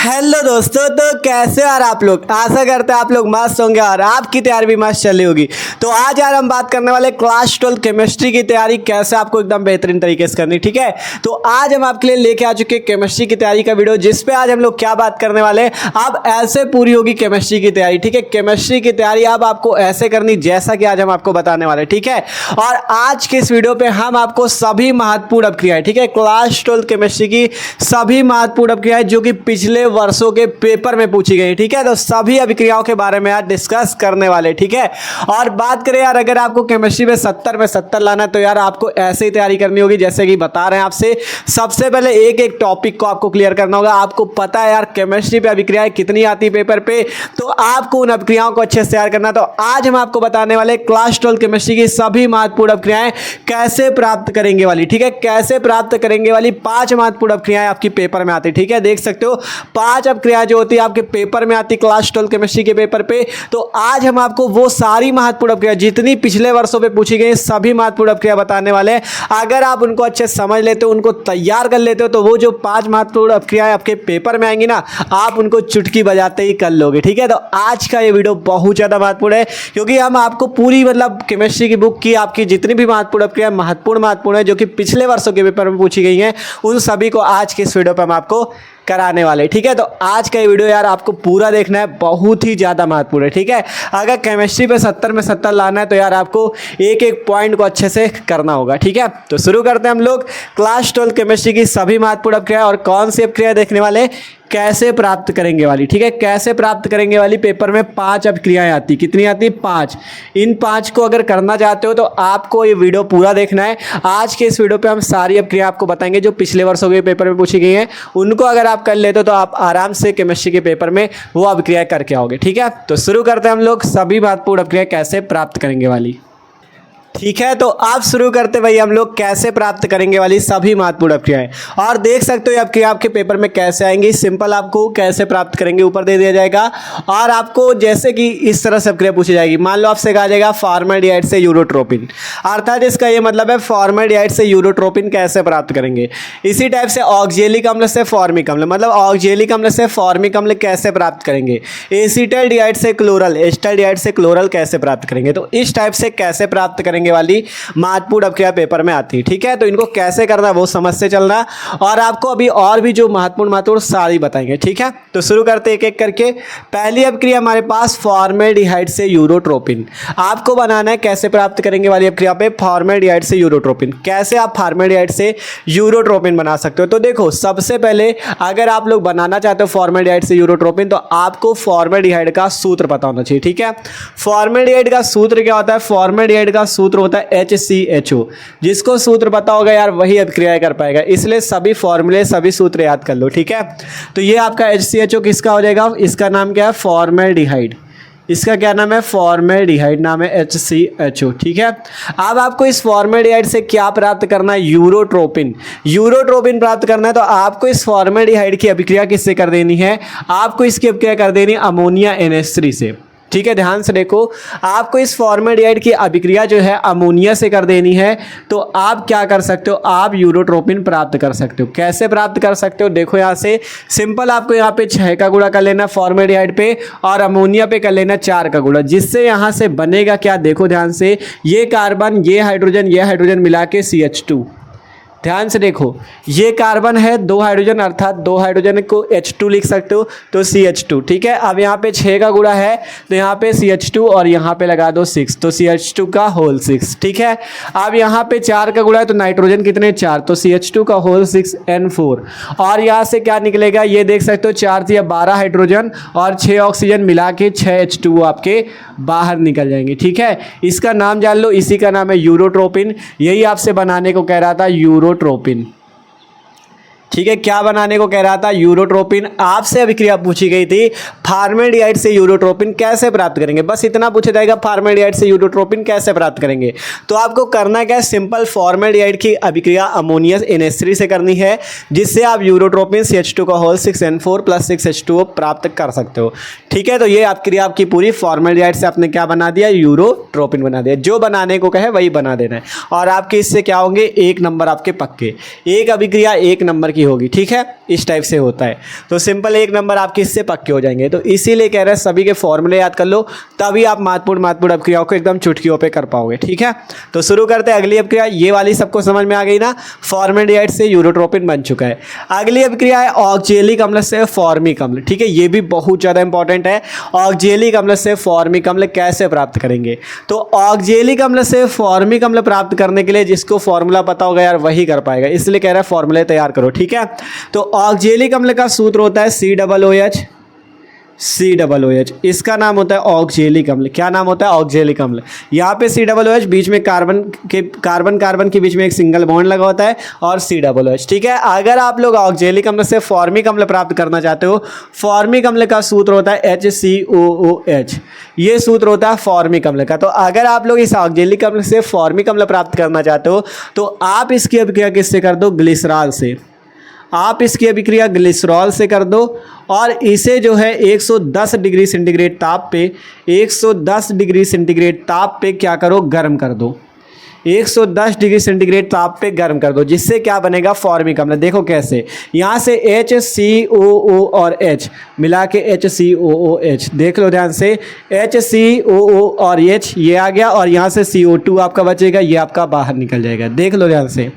Hello दोस्तों, तो कैसे यार आप लोग। आशा करते हैं आप लोग मस्त होंगे और आपकी तैयारी भी मस्त चली होगी। तो आज यार हम बात करने वाले क्लास 12 केमिस्ट्री की तैयारी कैसे आपको एकदम बेहतरीन तरीके से करनी। ठीक है, तो आज हम आपके लिए लेके आ चुके हैं केमिस्ट्री की तैयारी का वीडियो, जिसपे आज हम लोग क्या बात करने वाले हैं। अब ऐसे पूरी होगी केमिस्ट्री की तैयारी। ठीक है, केमिस्ट्री की तैयारी अब आपको ऐसे करनी जैसा कि आज हम आपको बताने वाले। ठीक है, और आज के इस वीडियो पे हम आपको सभी महत्वपूर्ण अभिक्रियाएं, ठीक है, क्लास 12 केमिस्ट्री की सभी महत्वपूर्ण अभिक्रियाएं जो कि पिछले वर्षों के पेपर में पूछी गई। ठीक है, तो सभी अभिक्रियाओं के बारे में आज डिस्कस करने वाले। ठीक है, और बात करें यार, अगर आपको केमिस्ट्री में 70 में 70 लाना है तो यार आपको ऐसे ही तैयारी करनी होगी जैसे कि बता रहे हैं आपसे। सबसे पहले एक एक टॉपिक को आपको क्लियर करना होगा। आपको पता है यार केमिस्ट्री पे अभिक्रियाएं कितनी आती है पेपर पे, तो आपको उन अभिक्रियाओं को अच्छे से तैयार करना। तो आज हम आपको बताने वाले क्लास 12 केमिस्ट्री की सभी महत्वपूर्ण अभिक्रियाएं कैसे प्राप्त करेंगे वाली। ठीक है, कैसे प्राप्त करेंगे वाली 5 महत्वपूर्ण अभिक्रियाएं आपकी पेपर में आती है। ठीक है, देख सकते हो 5 अभिक्रियाएं जो होती है आपके पेपर में आती क्लास 12 केमिस्ट्री के पेपर पे। तो आज हम आपको वो सारी महत्वपूर्ण अभिक्रिया जितनी पिछले वर्षों पे पूछी गई सभी महत्वपूर्ण अभिक्रिया बताने वाले हैं। अगर आप उनको अच्छे समझ लेते हो, उनको तैयार कर लेते हो, तो वो जो 5 महत्वपूर्ण अभिक्रियाएं आपके पेपर में आएंगी ना, आप उनको चुटकी बजाते ही कर लोगे। ठीक है, तो आज का ये वीडियो बहुत ज्यादा महत्वपूर्ण है, क्योंकि हम आपको पूरी मतलब केमिस्ट्री की बुक की आपकी जितनी भी महत्वपूर्ण अभिक्रिया महत्वपूर्ण है जो कि पिछले वर्षों के पेपर में पूछी गई हैं, उन सभी को आज के इस वीडियो पर हम आपको कराने वाले। ठीक है, तो आज का ये वीडियो यार आपको पूरा देखना है, बहुत ही ज़्यादा महत्वपूर्ण है। ठीक है, अगर केमिस्ट्री पे 70 में 70 लाना है तो यार आपको एक एक पॉइंट को अच्छे से करना होगा। ठीक है, तो शुरू करते हैं हम लोग क्लास 12 केमिस्ट्री की सभी महत्वपूर्ण अभिक्रिया। और कौन सी अभिक्रिया देखने वाले, कैसे प्राप्त करेंगे वाली। ठीक है, कैसे प्राप्त करेंगे वाली पेपर में 5 अभिक्रियाएं आती। कितनी आती? 5। इन 5 को अगर करना चाहते हो तो आपको ये वीडियो पूरा देखना है। आज के इस वीडियो पे हम सारी अभिक्रिया आपको बताएंगे जो पिछले वर्षों के पेपर में पूछी गई हैं। उनको अगर आप कर लेते हो तो आप आराम से केमिस्ट्री के पेपर में वो अभिक्रिया करके आओगे। ठीक है, तो शुरू करते हैं हम लोग सभी महत्वपूर्ण अभिक्रिया कैसे प्राप्त करेंगे वाली। ठीक है, तो आप शुरू करते भाई हम लोग कैसे प्राप्त करेंगे वाली सभी महत्वपूर्ण अभिक्रियाएं। और देख सकते हो अभिक्रिया आपके पेपर में कैसे आएंगी। सिंपल आपको कैसे प्राप्त करेंगे ऊपर दे दिया जाएगा, और आपको जैसे कि इस तरह से अभिक्रिया पूछी जाएगी। मान लो आपसे कहा जाएगा फॉर्मेल्डिहाइड से यूरोट्रोपिन, अर्थात इसका ये मतलब है फॉर्मेल्डिहाइड से यूरोट्रोपिन कैसे प्राप्त करेंगे। इसी टाइप से ऑक्जेलिक अम्ल से फॉर्मिक अम्ल, मतलब ऑक्जेलिक अम्ल से फॉर्मिक अम्ल कैसे प्राप्त करेंगे। एसिटल्डिहाइड से क्लोरल, एसिटल्डिहाइड से क्लोरल कैसे प्राप्त करेंगे। तो इस टाइप से कैसे प्राप्त करेंगे वाली महत्वपूर्ण अभिक्रिया पेपर में आती है। ठीक है, तो इनको कैसे करना वो समझ से चलना, और आपको अभी और भी जो महत्वपूर्ण सारी बताएंगे। ठीक है, तो शुरू करते एक एक करके। पहली अभिक्रिया हमारे पास फॉर्मेल्डिहाइड से यूरोट्रोपिन। आपको बनाना है कैसे प्राप्त करेंगे वाली अभिक्रिया पे फॉर्मेल्डिहाइड से यूरोट्रोपिन। कैसे आप फॉर्मेल्डिहाइड से यूरोट्रोपिन बना सकते हो। तो देखो सबसे पहले अगर आप लोग बनाना चाहते हो फॉर्मेल्डिहाइड से यूरोट्रोपिन तो आपको फॉर्मेल्डिहाइड का सूत्र पता होना चाहिए। ठीक है, फॉर्मेल्डिहाइड का सूत्र क्या होता है। फॉर्मेल्डिहाइड का सूत्र होता है HCHO। जिसको सूत्र पता होगा यार वही अभिक्रिया कर पाएगा, इसलिए सभी फॉर्मूले सभी सूत्र याद कर लो। ठीक है, तो ये आपका HCHO किसका हो जाएगा, इसका नाम क्या है फॉर्मेल्डिहाइड। इसका क्या नाम है, फॉर्मेल्डिहाइड नाम है HCHO। ठीक है, अब आपको इस फॉर्मेल्डिहाइड से क्या प्राप्त करना है, यूरोट्रोपिन। यूरोट्रोपिन प्राप्त करना है तो आपको इस फॉर्मेल्डिहाइड की अभिक्रिया किससे कर देनी है, आपको इसकी अभिक्रिया कर देनी अमोनिया NH3 से। ठीक है, ध्यान से देखो, आपको इस फॉर्मेल्डिहाइड की अभिक्रिया जो है अमोनिया से कर देनी है। तो आप क्या कर सकते हो, आप यूरोट्रोपिन प्राप्त कर सकते हो। कैसे प्राप्त कर सकते हो, देखो यहाँ से सिंपल आपको यहाँ पे 6 का गुणा कर लेना फॉर्मेल्डिहाइड पे, और अमोनिया पे कर लेना 4 का गुणा, जिससे यहाँ से बनेगा क्या, देखो ध्यान से, ये कार्बन ये हाइड्रोजन मिला के CH2। ध्यान से देखो, ये कार्बन है 2 हाइड्रोजन, अर्थात 2 हाइड्रोजन को H2 लिख सकते हो तो CH2। ठीक है, अब यहाँ पे 6 का गुणा है तो यहाँ पे CH2 और यहाँ पे लगा दो 6 तो CH2 का होल 6। ठीक है, अब यहाँ पे 4 का गुणा है तो नाइट्रोजन कितने 4 तो CH2 का होल 6 N4। और यहाँ से क्या निकलेगा, ये देख सकते हो 4 या 12 हाइड्रोजन और 6 ऑक्सीजन मिला के 6 H2 आपके बाहर निकल जाएंगे। ठीक है, इसका नाम जान लो, इसी का नाम है यूरोट्रोपिन। यही आपसे बनाने को कह रहा था यूरोट्रोपिन। ठीक है, क्या बनाने को कह रहा था, यूरोट्रोपिन। आपसे अभिक्रिया पूछी गई थी फॉर्मेल्डिहाइड से यूरोट्रोपिन कैसे प्राप्त करेंगे, बस इतना पूछा जाएगा फॉर्मेल्डिहाइड से यूरोट्रोपिन कैसे प्राप्त करेंगे। तो आपको करना क्या है, सिंपल फॉर्मेल्डिहाइड की अभिक्रिया अमोनिया NH3 से करनी है, जिससे आप यूरोट्रोपिन CH2 का होल 6 N4 + 6 H2O प्राप्त कर सकते हो। ठीक है, तो ये अभिक्रिया आपकी पूरी फॉर्मेल्डिहाइड से आपने क्या बना दिया, यूरोट्रोपिन बना दिया। जो बनाने को कहे वही बना देना है, और आपके इससे क्या होंगे 1 नंबर आपके पक्के। एक अभिक्रिया 1 नंबर की की होगी, ठीक है, इस टाइप से होता है। तो सिंपल 1 नंबर आपके इससे पक्के हो जाएंगे। तो इसीलिए कह रहे हैं सभी के फॉर्मूले याद कर लो, तभी आप महत्वपूर्ण अपक्रियाओं को एकदम चुटकियों पे कर पाओगे, ठीक है। तो शुरू करते हैं अगली अपक्रिया। ये वाली सबको समझ में आ गई ना, फॉर्मेल्डिहाइड से यूरोट्रोपिन बन चुका है। अगली अपक्रिया है ऑक्जेलिक अम्ल से फॉर्मिक अम्ल, ठीक है, ये भी बहुत ज़्यादा इंपॉर्टेंट है। ऑक्जेलिक अम्ल से फॉर्मिक अम्ल कैसे प्राप्त करेंगे? तो ऑक्जेलिक अम्ल से फॉर्मिक अम्ल प्राप्त करने के लिए जिसको फॉर्मूला पता होगा यार वही कर पाएगा, इसलिए कह रहा है फॉर्मूले तैयार करो, ठीक है। तो ऑक्जेलिक अम्ल का सूत्र होता है COOH, इसका नाम होता है ऑक्जेलिक अम्ल। क्या नाम होता है? ऑक्जेलिक अम्ल। यहाँ पे COOH, बीच में कार्बन के बीच में एक सिंगल बॉन्ड लगा होता है और COOH, ठीक है। अगर आप लोग ऑक्जेलिक अम्ल से फॉर्मिक अम्ल प्राप्त करना चाहते हो, फॉर्मिक अम्ल का सूत्र होता है HCOOH, ये सूत्र होता है फॉर्मिक अम्ल का। तो अगर आप लोग इस ऑक्जेलिक अम्ल से फॉर्मिक अम्ल प्राप्त करना चाहते हो तो आप इसकी अभिक्रिया किससे कर दो? ग्लिसरॉल से। आप इसकी अभिक्रिया ग्लिसरॉल से कर दो और इसे जो है 110 डिग्री सेंटीग्रेड ताप पे 110 डिग्री सेंटीग्रेड ताप पे क्या करो? गर्म कर दो। 110 डिग्री सेंटीग्रेड ताप पे गर्म कर दो, जिससे क्या बनेगा? फॉर्मिक अम्ल। देखो कैसे, यहाँ से HCOO और H मिला के HCOOH, देख लो ध्यान से, HCOO और H ये आ गया और यहाँ से CO2 आपका बचेगा, ये आपका बाहर निकल जाएगा। देख लो ध्यान से,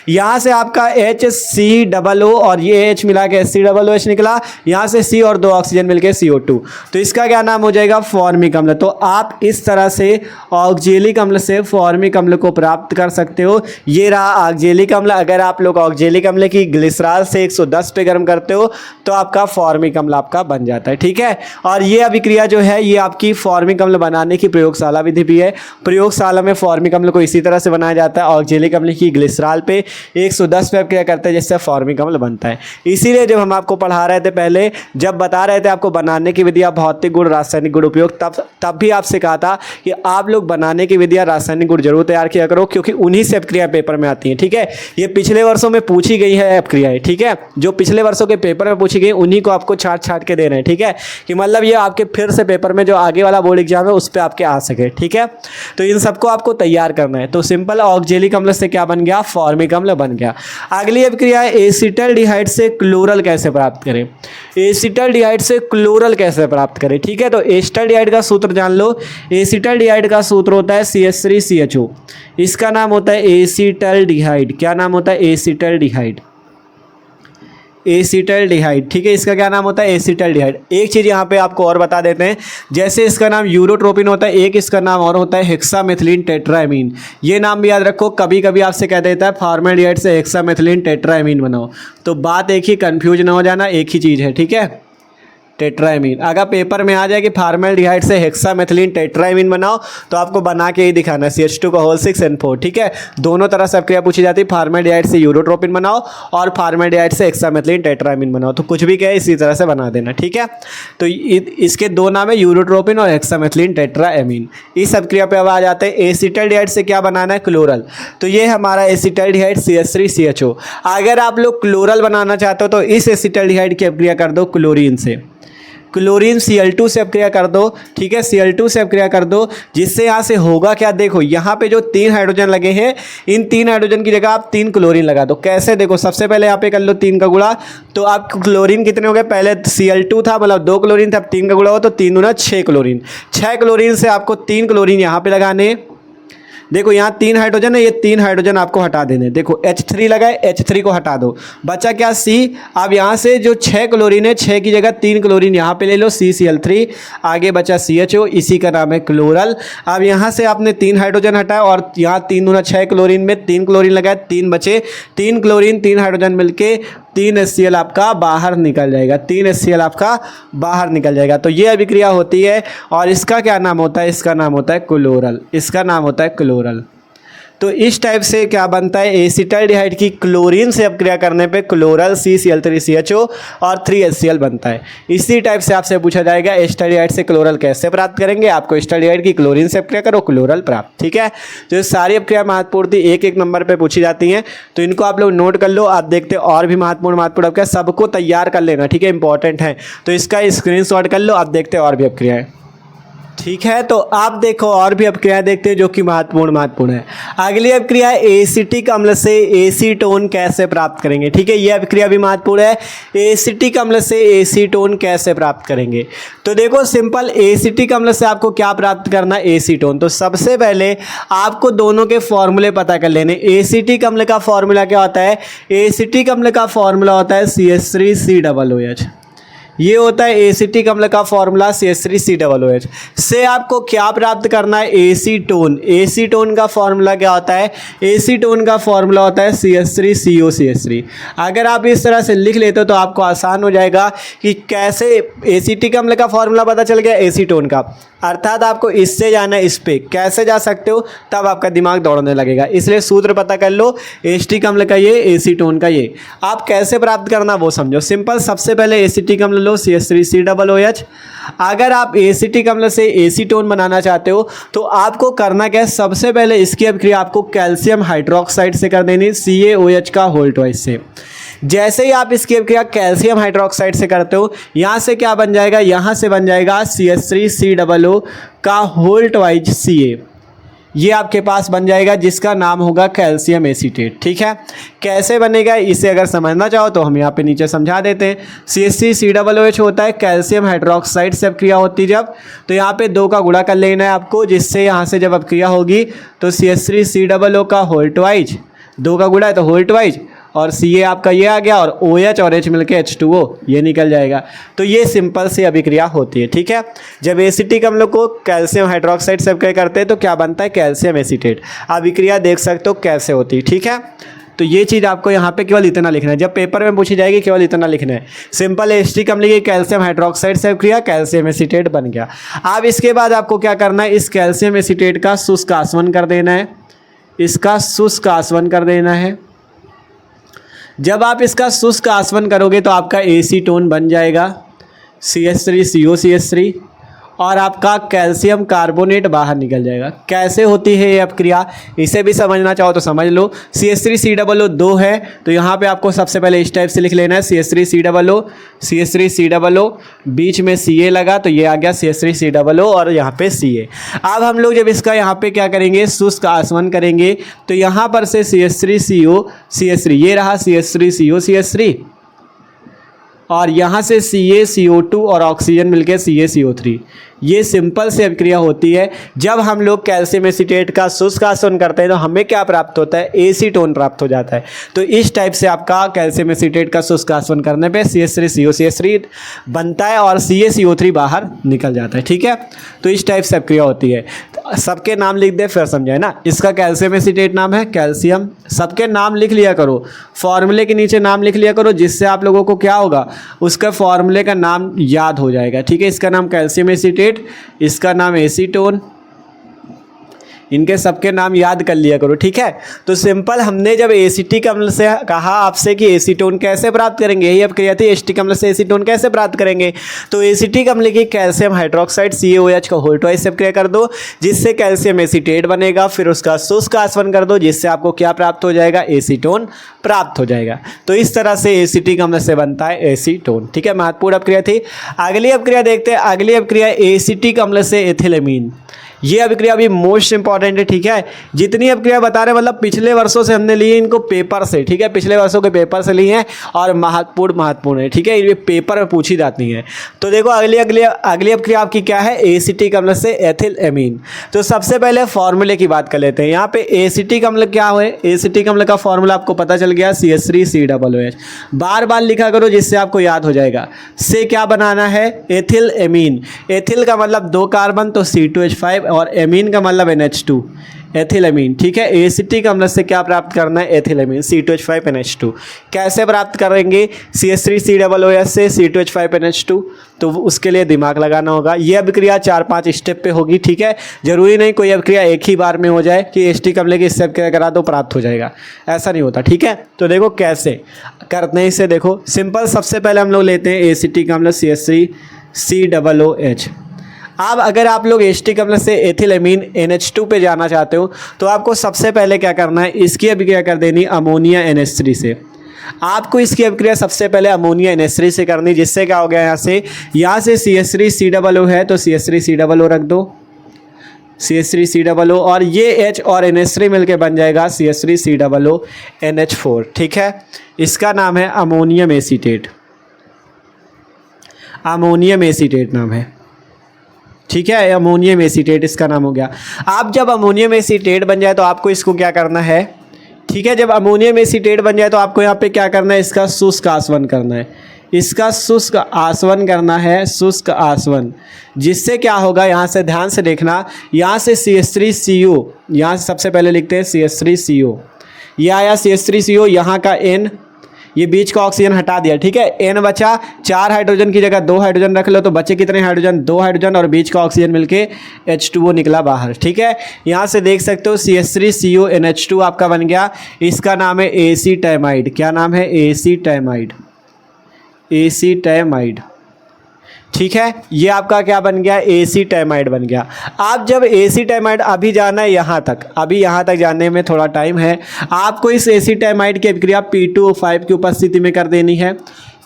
यहाँ से आपका HCOO और ये H मिला के HCOOH निकला, यहाँ से C और 2 ऑक्सीजन मिलके CO2, तो इसका क्या नाम हो जाएगा? फॉर्मिक अम्ल। तो आप इस तरह से ऑक्जेलिक अम्ल से फॉर्मिक अम्ल को प्राप्त कर सकते हो। ये रहा ऑक्जेलिक अम्ल। अगर आप लोग ऑक्जेलिक अम्ल की ग्लिसरॉल से 110 पे गर्म करते हो तो आपका फॉर्मिक अम्ल आपका बन जाता है, ठीक है। और ये अभिक्रिया जो है ये आपकी फॉर्मिक अम्ल बनाने की प्रयोगशाला विधि भी है। प्रयोगशाला में फॉर्मिक अम्ल को इसी तरह से बनाया जाता है, ऑक्जेलिक अम्ल की ग्लिसरॉल पे 110 पे अभिक्रिया करते हैं जिससे फॉर्मिक अम्ल बनता है। इसीलिए जब हम आपको पढ़ा रहे थे पहले, जब बता रहे थे आपको बनाने की विधियाँ, भौतिक गुण, रासायनिक गुण उपयोग, तब भी आपसे कहा था कि आप लोग बनाने की विधियाँ, रासायनिक गुण जरूर तैयार किया करो, क्योंकि उन्हीं से अपक्रिया पेपर में आती है, ठीक है। ये पिछले वर्षों में पूछी गई है अपक्रियाएं, ठीक है, जो पिछले वर्षों के पेपर में पूछी गई उन्हीं को आपको छाट के दे रहे हैं, ठीक है, कि मतलब ये आपके फिर से पेपर में जो आगे वाला बोर्ड एग्जाम है उस पर आपके आ सके, ठीक है। तो इन सबको आपको तैयार करना है। तो सिंपल ऑक्जेलिक अम्ल से क्या बन गया? फॉर्मिक अम्ल बन गया। अगली अपक्रिया है एसिटल्डिहाइड से क्लोरल कैसे प्राप्त करें? एसिटल्डिहाइड से क्लोरल कैसे प्राप्त करें, ठीक है। तो एसिटल्डिहाइड का सूत्र जान लो। एसिटल्डिहाइड का सूत्र होता है CH3CHO, इसका नाम होता है एसिटल्डिहाइड। क्या नाम होता है? एसिटल्डिहाइड, एसिटल्डिहाइड, ठीक है। इसका क्या नाम होता है? एसिटल्डिहाइड। एक चीज़ यहाँ पे आपको और बता देते हैं, जैसे इसका नाम यूरोट्रोपिन होता है, एक इसका नाम और होता है हेक्सामेथिलीन टेट्राएमीन। ये नाम भी याद रखो, कभी कभी आपसे कह देता है फॉर्मेल्डिहाइड से हेक्सामेथिलीन टेट्राएमीन बनाओ, तो बात एक ही, कंफ्यूज ना हो जाना, एक ही चीज़ है, ठीक है, टेट्राएमीन। अगर पेपर में आ जाए कि फॉर्मेल्डिहाइड से हेक्सामेथिलीन टेट्राएमीन बनाओ तो आपको बना के ही दिखाना है, CH2 का होल 6 and 4, ठीक है। दोनों तरह से अपक्रिया पूछी जाती है, फॉर्मेल्डिहाइड से यूरोट्रोपिन बनाओ और फॉर्मेल्डिहाइड से हेक्सामेथिलीन टेट्राएमीन बनाओ, तो कुछ भी कहे इसी तरह से बना देना, ठीक है। तो इसके दो नाम है, यूरोट्रोपिन और हेक्सामेथिलीन टेट्राएमीन। इस अपक्रिया पे अब आ जाते हैं एसिटल्डिहाइड से क्या बनाना है? क्लोरल। तो ये हमारा एसिटल्डिहाइड CH3CHO। अगर आप लोग क्लोरल बनाना चाहते हो तो इस एसिटल्डिहाइड की अपक्रिया कर दो क्लोरीन से, क्लोरीन Cl2 से अपक्रिया कर दो, ठीक है, Cl2 से अपक्रिया कर दो, जिससे यहाँ से होगा क्या? देखो यहाँ पे जो 3 हाइड्रोजन लगे हैं, इन 3 हाइड्रोजन की जगह आप 3 क्लोरीन लगा दो। कैसे? देखो सबसे पहले यहाँ पे कर लो 3 का गुणा, तो आप क्लोरीन कितने हो गए? पहले Cl2 था, मतलब 2 क्लोरीन था, अब 3 का गुणा हो तो 3 दूना 6 क्लोरीन। 6 क्लोरीन से आपको 3 क्लोरीन यहाँ पे लगाने। देखो यहाँ 3 हाइड्रोजन है, ये 3 हाइड्रोजन आपको हटा देने। देखो H3 लगाए, H3 को हटा दो, बचा क्या? C। अब यहाँ से जो 6 क्लोरीन है, 6 की जगह 3 क्लोरीन यहाँ पे ले लो, CCl3, आगे बचा CHO, इसी का नाम है क्लोरल। अब यहाँ से आपने 3 हाइड्रोजन हटाया और यहाँ 3 दूना 6 क्लोरीन में 3 क्लोरीन लगाए, 3 बचे, 3 क्लोरीन 3 हाइड्रोजन मिलके 3 HCl आपका बाहर निकल जाएगा, 3 HCl आपका बाहर निकल जाएगा। तो ये अभिक्रिया होती है और इसका क्या नाम होता है? इसका नाम होता है क्लोरल, इसका नाम होता है क्लोरल। तो इस टाइप से क्या बनता है? एसिटल्डिहाइड की क्लोरीन से अपक्रिया करने पे क्लोरल CCl3CHO और 3HCl बनता है। इसी टाइप से आपसे पूछा जाएगा एसिटल्डिहाइड से क्लोरल कैसे प्राप्त करेंगे? आपको एसिटल्डिहाइड की क्लोरीन से अपक्रिया करो, क्लोरल प्राप्त, ठीक है। तो ये सारी अपक्रिया महत्वपूर्ण थी, एक एक नंबर पर पूछी जाती हैं, तो इनको आप लोग नोट कर लो। आप देखते और भी महत्वपूर्ण अपक्रिया सबको तैयार कर लेना, ठीक है, इंपॉर्टेंट है, तो इसका स्क्रीनशॉट कर लो। आप देखते और भी अपक्रियाएँ। ठीक है, तो आप देखो और भी अपक्रिया देखते हैं जो कि महत्वपूर्ण है। अगली अपक्रिया एसिटिक अम्ल से एसीटोन कैसे प्राप्त करेंगे। ठीक है, ये अपक्रिया भी महत्वपूर्ण है। एसिटिक अम्ल से एसीटोन कैसे प्राप्त करेंगे, तो देखो सिंपल, एसिटिक अम्ल से आपको क्या प्राप्त करना है, एसीटोन। तो सबसे पहले आपको दोनों के फॉर्मूले पता कर लेने। एसिटिक अम्ल का फॉर्मूला क्या होता है, एसिटिक अम्ल का फॉर्मूला होता है CH3COOH। ये होता है एसिटिक अम्ल का फॉर्मूला CH3COOH। से आपको क्या प्राप्त करना है, एसीटोन। एसीटोन का फॉर्मूला क्या होता है, एसीटोन का फॉर्मूला होता है CH3COCH3। अगर आप इस तरह से लिख लेते हो तो आपको आसान हो जाएगा कि कैसे एसिटिक अम्ल का फॉर्मूला पता चल गया एसीटोन का, अर्थात आपको इससे जाना है इस पे, कैसे जा सकते हो तब आपका दिमाग दौड़ने लगेगा। इसलिए सूत्र पता कर लो, एसिटिक अम्ल का ये, एसीटोन का ये। आप कैसे प्राप्त करना वो समझो। सिंपल, सबसे पहले एसिटिक अम्ल लो CH3COOH। अगर आप एसिटिक अम्ल से एसीटोन बनाना चाहते हो तो आपको करना क्या है, सबसे पहले इसकी अभिक्रिया आपको कैल्शियम हाइड्रोक्साइड से कर देनी, CaOH का होल ट्वाइस से। जैसे ही आप इसकी अभिक्रिया कैल्शियम हाइड्रोक्साइड से करते हो, यहाँ से क्या बन जाएगा, यहाँ से बन जाएगा CH3COO का होल ट्वाइस Ca। ये आपके पास बन जाएगा जिसका नाम होगा कैल्शियम एसीटेट। ठीक है, कैसे बनेगा इसे अगर समझना चाहो तो हम यहाँ पे नीचे समझा देते हैं। CH3COOH होता है कैल्शियम हाइड्रोक्साइड से अपक्रिया होती जब, तो यहाँ पे 2 का गुणा कर लेना है आपको, जिससे यहाँ से जब अपक्रिया होगी तो CH3COO का होल ट्वाइस, 2 का गुणा है तो होल ट्वाइस, और Ca आपका ये आ गया, और OH और H मिलके H2O ये निकल जाएगा। तो ये सिंपल सी अभिक्रिया होती है। ठीक है, जब एसिटिक अम्ल को कैल्शियम हाइड्रोक्साइड से अपक्रिया करते हैं तो क्या बनता है, कैल्शियम एसीटेट। अभिक्रिया देख सकते हो कैसे होती है। ठीक है, तो ये चीज़ आपको यहाँ पे केवल इतना लिखना है, जब पेपर में पूछी जाएगी केवल इतना लिखना है। सिंपल, एसिटिक अम्ल की कैल्शियम हाइड्रोक्साइड से अपक्रिया, कैल्शियम एसीटेट बन गया। अब इसके बाद आपको क्या करना है, इस कैल्शियम एसीटेट का शुष्क आसवन कर देना है, इसका शुष्क आसवन कर देना है। जब आप इसका शुष्क आसवन करोगे तो आपका एसीटोन बन जाएगा CH3COCH3, और आपका कैल्शियम कार्बोनेट बाहर निकल जाएगा। कैसे होती है ये अपक्रिया, इसे भी समझना चाहो तो समझ लो। CH3COO 2 है तो यहाँ पे आपको सबसे पहले इस टाइप से लिख लेना है, CH3COO, बीच में Ca लगा तो ये आ गया CH3COO और यहाँ पे Ca। अब हम लोग जब इसका यहाँ पे क्या करेंगे, शुष्क आसवन करेंगे तो यहाँ पर से CH3COCH3, ये रहा CH3COCH3, और यहाँ से CaCO2 और ऑक्सीजन मिलके CaCO3। ये सिंपल से अभिक्रिया होती है। जब हम लोग कैल्शियम एसीटेट का शुष्क आसवन करते हैं तो हमें क्या प्राप्त होता है, एसीटोन प्राप्त हो जाता है। तो इस टाइप से आपका कैल्शियम एसीटेट का शुष्क आसवन करने पे CH3COCH3 बनता है और CaCO3 बाहर निकल जाता है। ठीक है, तो इस टाइप से अभिक्रिया होती है। सबके नाम लिख दे फिर समझाए ना। इसका कैल्शियम एसीटेट नाम है कैल्शियम, सबके नाम लिख लिया करो, फॉर्मूले के नीचे नाम लिख लिया करो, जिससे आप लोगों को क्या होगा, उसका फॉर्मूले का नाम याद हो जाएगा। ठीक है, इसका नाम कैल्शियम एसीटेट, इसका नाम एसीटोन, इनके सबके नाम याद कर लिया करो। ठीक है, तो सिंपल, हमने जब एसिटिक अम्ल से कहा आपसे कि एसीटोन कैसे प्राप्त करेंगे, यही अब क्रिया थी, एसिटिक अम्ल से एसीटोन कैसे प्राप्त करेंगे। तो एसिटिक अम्ल की कैल्शियम हाइड्रोक्साइड CaOH का होल ट्वाइस से क्रिया कर दो, जिससे कैल्शियम एसीटेट बनेगा। फिर उसका शुष्क आसवन कर दो, जिससे आपको क्या प्राप्त हो जाएगा, एसीटोन प्राप्त हो जाएगा। तो इस तरह से एसिटिक अम्ल से बनता है एसीटोन। ठीक है, महत्वपूर्ण अपक्रिया थी। अगली अपक्रिया देखते हैं। अगली अपक्रिया एसिटिक अम्ल से एथिलेमीन। ये अभिक्रिया भी मोस्ट इंपॉर्टेंट है। ठीक है, जितनी अभिक्रिया बता रहे मतलब पिछले वर्षों से हमने ली है इनको पेपर से। ठीक है, पिछले वर्षों के पेपर से ली हैं और महत्वपूर्ण है। ठीक है, ये पेपर में पूछी जाती हैं। तो देखो अगली अभिक्रिया आपकी क्या है, एसिटिक अम्ल से एथिलेमीन। तो सबसे पहले फॉर्मूले की बात कर लेते हैं। यहाँ पे एसिटिक अम्ल क्या है, एसिटिक अम्ल का फॉर्मूला आपको पता चल गया, CH3COOH। बार बार लिखा करो जिससे आपको याद हो जाएगा। से क्या बनाना है, एथिलेमीन। एथिल का मतलब 2 कार्बन तो C2H5, और एमीन का मतलब NH2, एथिलेमीन। ठीक है, एसिटिक अम्ल से क्या प्राप्त करना है, एथिलेमीन, C2H5NH2। कैसे प्राप्त करेंगे, CH3COOH से C2H5NH2। तो उसके लिए दिमाग लगाना होगा। ये अभिक्रिया 4-5 स्टेप पे होगी। ठीक है, जरूरी नहीं कोई अभिक्रिया एक ही बार में हो जाए कि एसिटिक अम्ल की इससे अभिक्रिया करा दो प्राप्त हो जाएगा, ऐसा नहीं होता। ठीक है, तो देखो कैसे करते हैं इसे। देखो सिंपल, सबसे पहले हम लोग लेते हैं एसिटिक अम्ल CH3COOH। अब अगर आप लोग एसिटिक अम्ल से एथिलेमीन NH2 पे जाना चाहते हो तो आपको सबसे पहले क्या करना है, इसकी अभिक्रिया कर देनी अमोनिया NH3 से। आपको इसकी अभिक्रिया सबसे पहले अमोनिया NH3 से करनी, जिससे क्या हो गया यहाँ से CH3COO है तो CH3COO रख दो, CH3COO, और ये H और NH3 मिलके बन जाएगा CH3COO NH4। ठीक है, इसका नाम है अमोनियम एसीटेट, अमोनियम एसीटेट नाम है। ठीक है, अमोनियम एसीटेट इसका नाम हो गया। आप जब अमोनियम एसीटेट बन जाए तो आपको इसको क्या करना है, ठीक है, जब अमोनियम एसीटेट बन जाए तो आपको यहाँ पे क्या करना है, इसका शुष्क आसवन करना है, इसका शुष्क आसवन करना है, शुष्क आसवन, जिससे क्या होगा, यहाँ से ध्यान से देखना, यहाँ से CH3CO, यहाँ से सबसे पहले लिखते हैं CH3CO, ये आया CH3CO, यहाँ का N, ये बीच का ऑक्सीजन हटा दिया। ठीक है, N बचा, 4 हाइड्रोजन की जगह 2 हाइड्रोजन रख लो तो बचे कितने हाइड्रोजन, 2 हाइड्रोजन, और बीच का ऑक्सीजन मिलके H2O निकला बाहर। ठीक है, यहाँ से देख सकते हो CH3CO NH2 आपका बन गया, इसका नाम है एसीटैमाइड। क्या नाम है, एसीटैमाइड, एसीटैमाइड। ठीक है, ये आपका क्या बन गया, एसीटैमाइड बन गया। आप जब एसीटैमाइड, अभी जाना है यहाँ तक, अभी यहाँ तक जानने में थोड़ा टाइम है, आपको इस एसीटैमाइड की अभिक्रिया P2O5 की उपस्थिति में कर देनी है।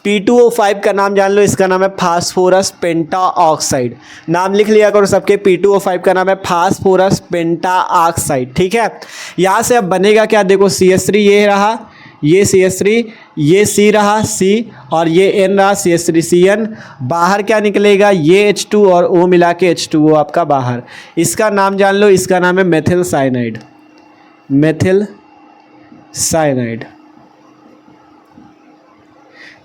P2O5 का नाम जान लो, इसका नाम है फास्फोरस पेंटाऑक्साइड, नाम लिख लिया करो सबके, P2O5 का नाम है फास्फोरस पेंटाऑक्साइड। ठीक है, यहाँ से अब बनेगा क्या, देखो CH3 ये रहा, ये CH3, ये C रहा C, और ये N रहा CH3CN, बाहर क्या निकलेगा, ये H2 और O मिला के H2O आपका बाहर। इसका नाम जान लो, इसका नाम है मेथिल साइनाइड, मेथिल साइनाइड।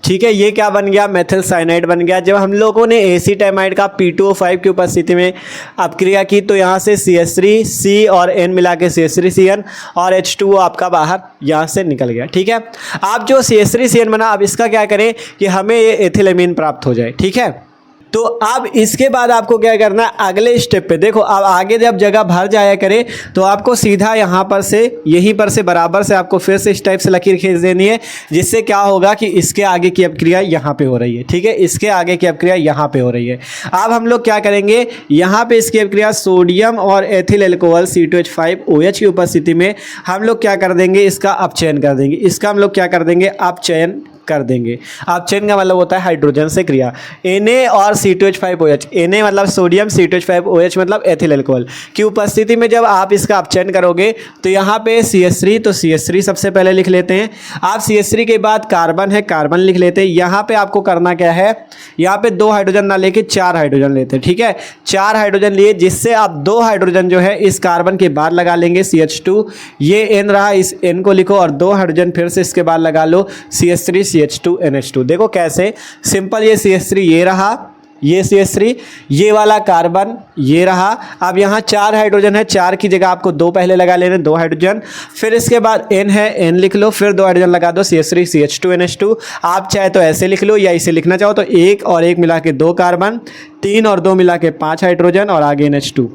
ठीक है, ये क्या बन गया, मेथिल साइनाइड बन गया। जब हम लोगों ने एसीटैमाइड का P2O5 की उपस्थिति में अपक्रिया की तो यहाँ से CH3 C और N मिला के CH3CN और H2O आपका बाहर यहाँ से निकल गया। ठीक है, आप जो CH3CN बना, अब इसका क्या करें कि हमें ये एथिलेमीन प्राप्त हो जाए। ठीक है, तो अब इसके बाद आपको क्या करना है, अगले स्टेप पे देखो, अब आगे जब जगह भर जाया करे तो आपको सीधा यहाँ पर से, यहीं पर से बराबर से आपको फिर से इस टाइप से लकीर खींच देनी है, जिससे क्या होगा कि इसके आगे की अपक्रिया यहाँ पे हो रही है। ठीक है, इसके आगे की अपक्रिया यहाँ पे हो रही है। अब हम लोग क्या करेंगे, यहाँ पे इसकी अपक्रिया सोडियम और एथिल एल्कोहल C2H5OH की उपस्थिति में हम लोग क्या कर देंगे, इसका अपचयन कर देंगे, इसका हम लोग क्या कर देंगे, अपचयन कर देंगे। अपचयन का मतलब होता है हाइड्रोजन से क्रिया, Na और C2H5OH, Na मतलब सोडियम, C2H5OH मतलब एथिल अल्कोहल की उपस्थिति में जब आप इसका अपचयन करोगे तो यहाँ पे CH3, तो CH3 सबसे पहले लिख लेते हैं। आप CH3 के बाद कार्बन है, कार्बन लिख लेते हैं। यहाँ पे आपको करना क्या है, यहाँ पे 2 हाइड्रोजन ना लेके 4 हाइड्रोजन लेते हैं। ठीक है, 4 हाइड्रोजन लिए, जिससे आप 2 हाइड्रोजन जो है इस कार्बन के बाद लगा लेंगे CH2, ये N रहा, इस N को लिखो, और 2 हाइड्रोजन फिर से इसके बाद लगा लो CH3 CH2 NH2। देखो कैसे सिंपल, ये CH3 ये रहा, ये CH3, ये वाला कार्बन ये रहा। अब यहाँ 4 हाइड्रोजन है, 4 की जगह आपको 2 पहले लगा लेने, 2 हाइड्रोजन, फिर इसके बाद N है, N लिख लो, फिर 2 हाइड्रोजन लगा दो CH3 CH2 NH2। आप चाहे तो ऐसे लिख लो या इसे लिखना चाहो तो 1 और 1 मिला के 2 कार्बन, 3 और 2 मिला के 5 हाइड्रोजन, और आगे NH2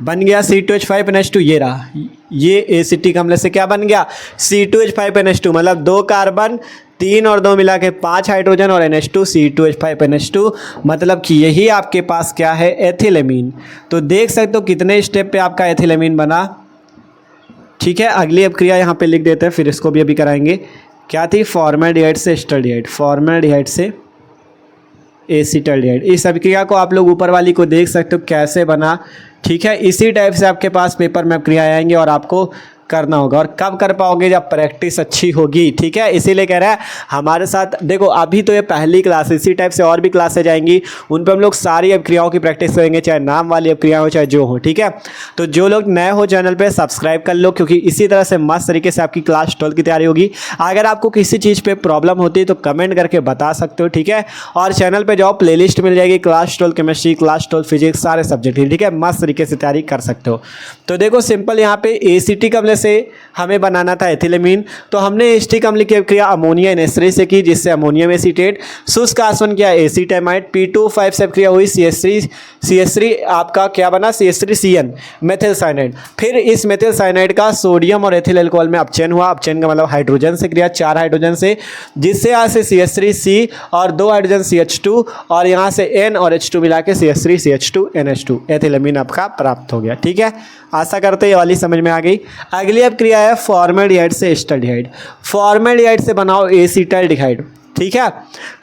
बन गया C2H5NH2। ये रहा, ये एसिटिक अम्ल से क्या बन गया, C2H5NH2, मतलब 2 कार्बन, 3 और 2 मिला के 5 हाइड्रोजन, और NH2 C2H5NH2, मतलब कि यही आपके पास क्या है, एथिलेमीन। तो देख सकते हो कितने स्टेप पे आपका एथिलेमीन बना। ठीक है, अगली अपक्रिया यहाँ पे लिख देते हैं, फिर इसको भी अभी कराएंगे। क्या थी, फॉर्मेल्डिहाइड से एस्टल्डिहाइड, फॉर्मेल्डिहाइड से एसिटल्डिहाइड। इस अभिक्रिया को आप लोग ऊपर वाली को देख सकते हो कैसे बना। ठीक है, इसी टाइप से आपके पास पेपर में अपक्रिया आएंगे और आपको करना होगा। और कब कर पाओगे, जब प्रैक्टिस अच्छी होगी। ठीक है, इसीलिए कह रहा है हमारे साथ। देखो अभी तो ये पहली क्लास, इसी टाइप से और भी क्लासेज जाएंगी, उन पर हम लोग सारी अपक्रियाओं की प्रैक्टिस करेंगे, चाहे नाम वाली अपक्रिया हो चाहे जो हो। ठीक है, तो जो लोग नए हो चैनल पे सब्सक्राइब कर लो, क्योंकि इसी तरह से मस्त तरीके से आपकी क्लास 12 की तैयारी होगी। अगर आपको किसी चीज़ पर प्रॉब्लम होती है तो कमेंट करके बता सकते हो। ठीक है, और चैनल पर जाओ, प्ले लिस्ट मिल जाएगी, क्लास 12 केमिस्ट्री, क्लास 12 फिजिक्स, सारे सब्जेक्ट की। ठीक है, मस्त तरीके से तैयारी कर सकते हो। तो देखो सिंपल, यहाँ पे एसिटिक अम्ल से हमें बनाना था एथिलेमीन, तो हमने एसिटिक अम्ल की अपक्रिया अमोनिया NH3 से की, जिससे अमोनियम एसीटेट। शुष्क आसवन किया एसीटैमाइड, P2O5 से अपक्रिया हुई CH3 आपका क्या बना, CH3CN मेथिल साइनाइड। फिर इस मेथिल साइनाइड का सोडियम और एथिल अल्कोहल में अपचयन हुआ। अपचयन का मतलब हाइड्रोजन से क्रिया, 4 हाइड्रोजन से, जिससे यहाँ से CH3C और 2 हाइड्रोजन CH2, और यहाँ से N और H2 मिला के CH3 CH2 NH2 एथिलेमीन आपका प्राप्त हो गया। ठीक है, आशा करते ये वाली समझ में आ गई। अगली अब क्रिया है फॉर्मेल्डिहाइड से एस्टल्डिहाइड। फॉर्मेल्डिहाइड से बनाओ एसीटल्डिहाइड, ठीक है।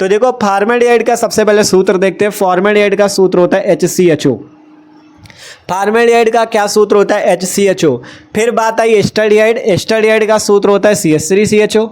तो देखो फॉर्मेल्डिहाइड का सबसे पहले सूत्र देखते हैं। फॉर्मेल्डिहाइड का सूत्र होता है HCHO। फॉर्मेल्डिहाइड का क्या सूत्र होता है? HCHO। फिर बात आई एस्टल्डिहाइड। एस्टल्डिहाइड का सूत्र होता है CH3CHO,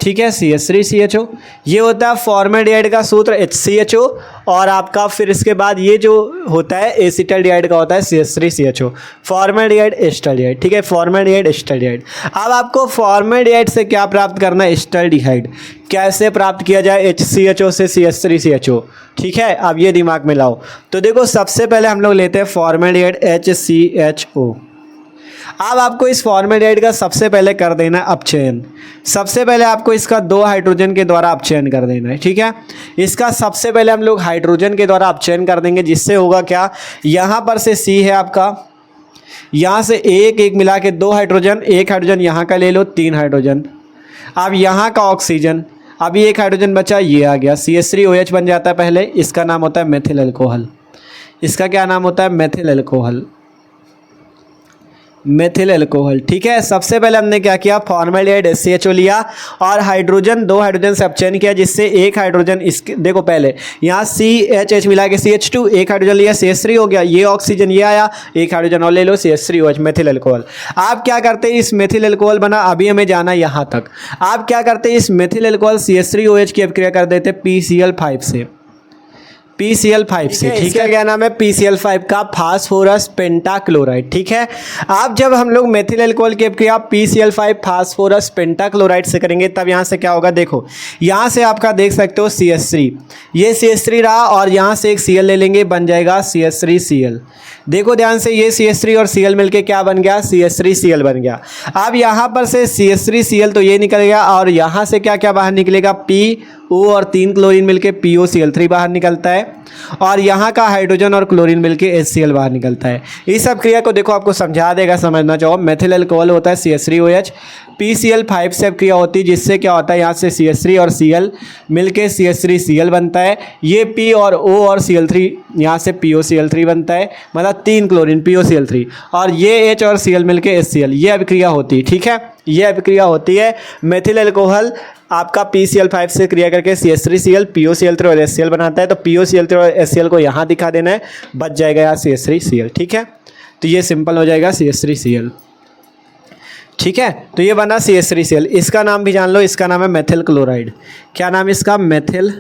ठीक है, CH3CHO। ये होता है फॉर्मेल्डिहाइड का सूत्र HCHO। और आपका फिर इसके बाद ये जो होता है एसिटल्डिहाइड का होता है CH3CHO। फॉर्मेल्डिहाइड एस्टल्डिहाइड, ठीक है, फॉर्मेल्डिहाइड एस्टल्डिहाइड। अब आपको फॉर्मेल्डिहाइड से क्या प्राप्त करना है? एस्टल्डिहाइड। कैसे प्राप्त किया जाए? HCHO से CH3CHO, ठीक है। अब ये दिमाग में लाओ। तो देखो सबसे पहले हम लोग लेते हैं फॉर्मेल्डिहाइड HCHO। अब आपको इस फॉर्मेल्डिहाइड का सबसे पहले कर देना अपचयन। सबसे पहले आपको इसका 2 हाइड्रोजन के द्वारा अपचयन कर देना है, ठीक है। इसका सबसे पहले हम लोग हाइड्रोजन के द्वारा अपचयन कर देंगे, जिससे होगा क्या, यहाँ पर से C है आपका, यहाँ से एक एक मिला के 2 हाइड्रोजन, एक हाइड्रोजन यहाँ का ले लो, 3 हाइड्रोजन। अब यहाँ का ऑक्सीजन, अभी एक हाइड्रोजन बचा, ये आ गया, CH3OH बन जाता है पहले। इसका नाम होता है मेथिल अल्कोहल। इसका क्या नाम होता है? मेथिल अल्कोहल, मेथिल अल्कोहल, ठीक है। सबसे पहले हमने क्या किया? फॉर्मेल्डिहाइड HCHO लिया और हाइड्रोजन 2 हाइड्रोजन से अपचयन किया, जिससे एक हाइड्रोजन इसके देखो पहले यहाँ CHH मिला के CH2, एक हाइड्रोजन लिया CH3 हो गया, ये ऑक्सीजन ये आया, एक हाइड्रोजन और ले लो CH3OH, मेथिल अल्कोहल। आप क्या करते हैं? इस मेथिल अल्कोहल बना, अभी हमें जाना यहाँ तक। आप क्या करते हैं? इस मेथिल अल्कोहल CH3OH की अभिक्रिया कर देते PCl5 से, PCl5 से, ठीक है। क्या नाम है? PCl5 का फास्फोरस पेंटाक्लोराइड, ठीक है। आप जब हम लोग मेथिल अल्कोहल की अभिक्रिया PCl5 फास्फोरस पेंटाक्लोराइड से करेंगे, तब यहाँ से क्या होगा? देखो यहाँ से आपका देख सकते हो CH3, ये CH3 रहा और यहाँ से एक Cl ले लेंगे, बन जाएगा CH3Cl। देखो ध्यान से, ये CH3 और Cl मिलके क्या बन गया? CH3Cl बन गया। अब यहाँ पर से CH3Cl तो ये निकल गया और यहाँ से क्या क्या बाहर निकलेगा? PO और 3 क्लोरीन मिलके POCl3 बाहर निकलता है और यहाँ का हाइड्रोजन और क्लोरीन मिलके HCl बाहर निकलता है। इस सब क्रिया को देखो आपको समझा देगा, समझना चाहो। मेथिल अल्कोहल होता है CH3OH, PCl5 से क्रिया होती है, जिससे क्या होता है? यहाँ से CH3 और Cl मिलके CH3Cl बनता है। ये P और O और Cl3 यहाँ से POCl3 बनता है, मतलब 3 क्लोरीन POCl3, और ये H और Cl मिलके HCl, ये अभिक्रिया होती है, ठीक है। ये अभिक्रिया होती है। मेथिल अल्कोहल आपका PCl5 से क्रिया करके CH3Cl, POCl3 और HCl बनाता है। तो POCl3 और HCl को यहाँ दिखा देना है, बच जाएगा यहाँ CH3Cl, ठीक है। तो ये सिंपल हो जाएगा CH3Cl, ठीक है। तो ये बना CH3Cl। इसका नाम भी जान लो, इसका नाम है मेथिल क्लोराइड। क्या नाम है इसका? Methyl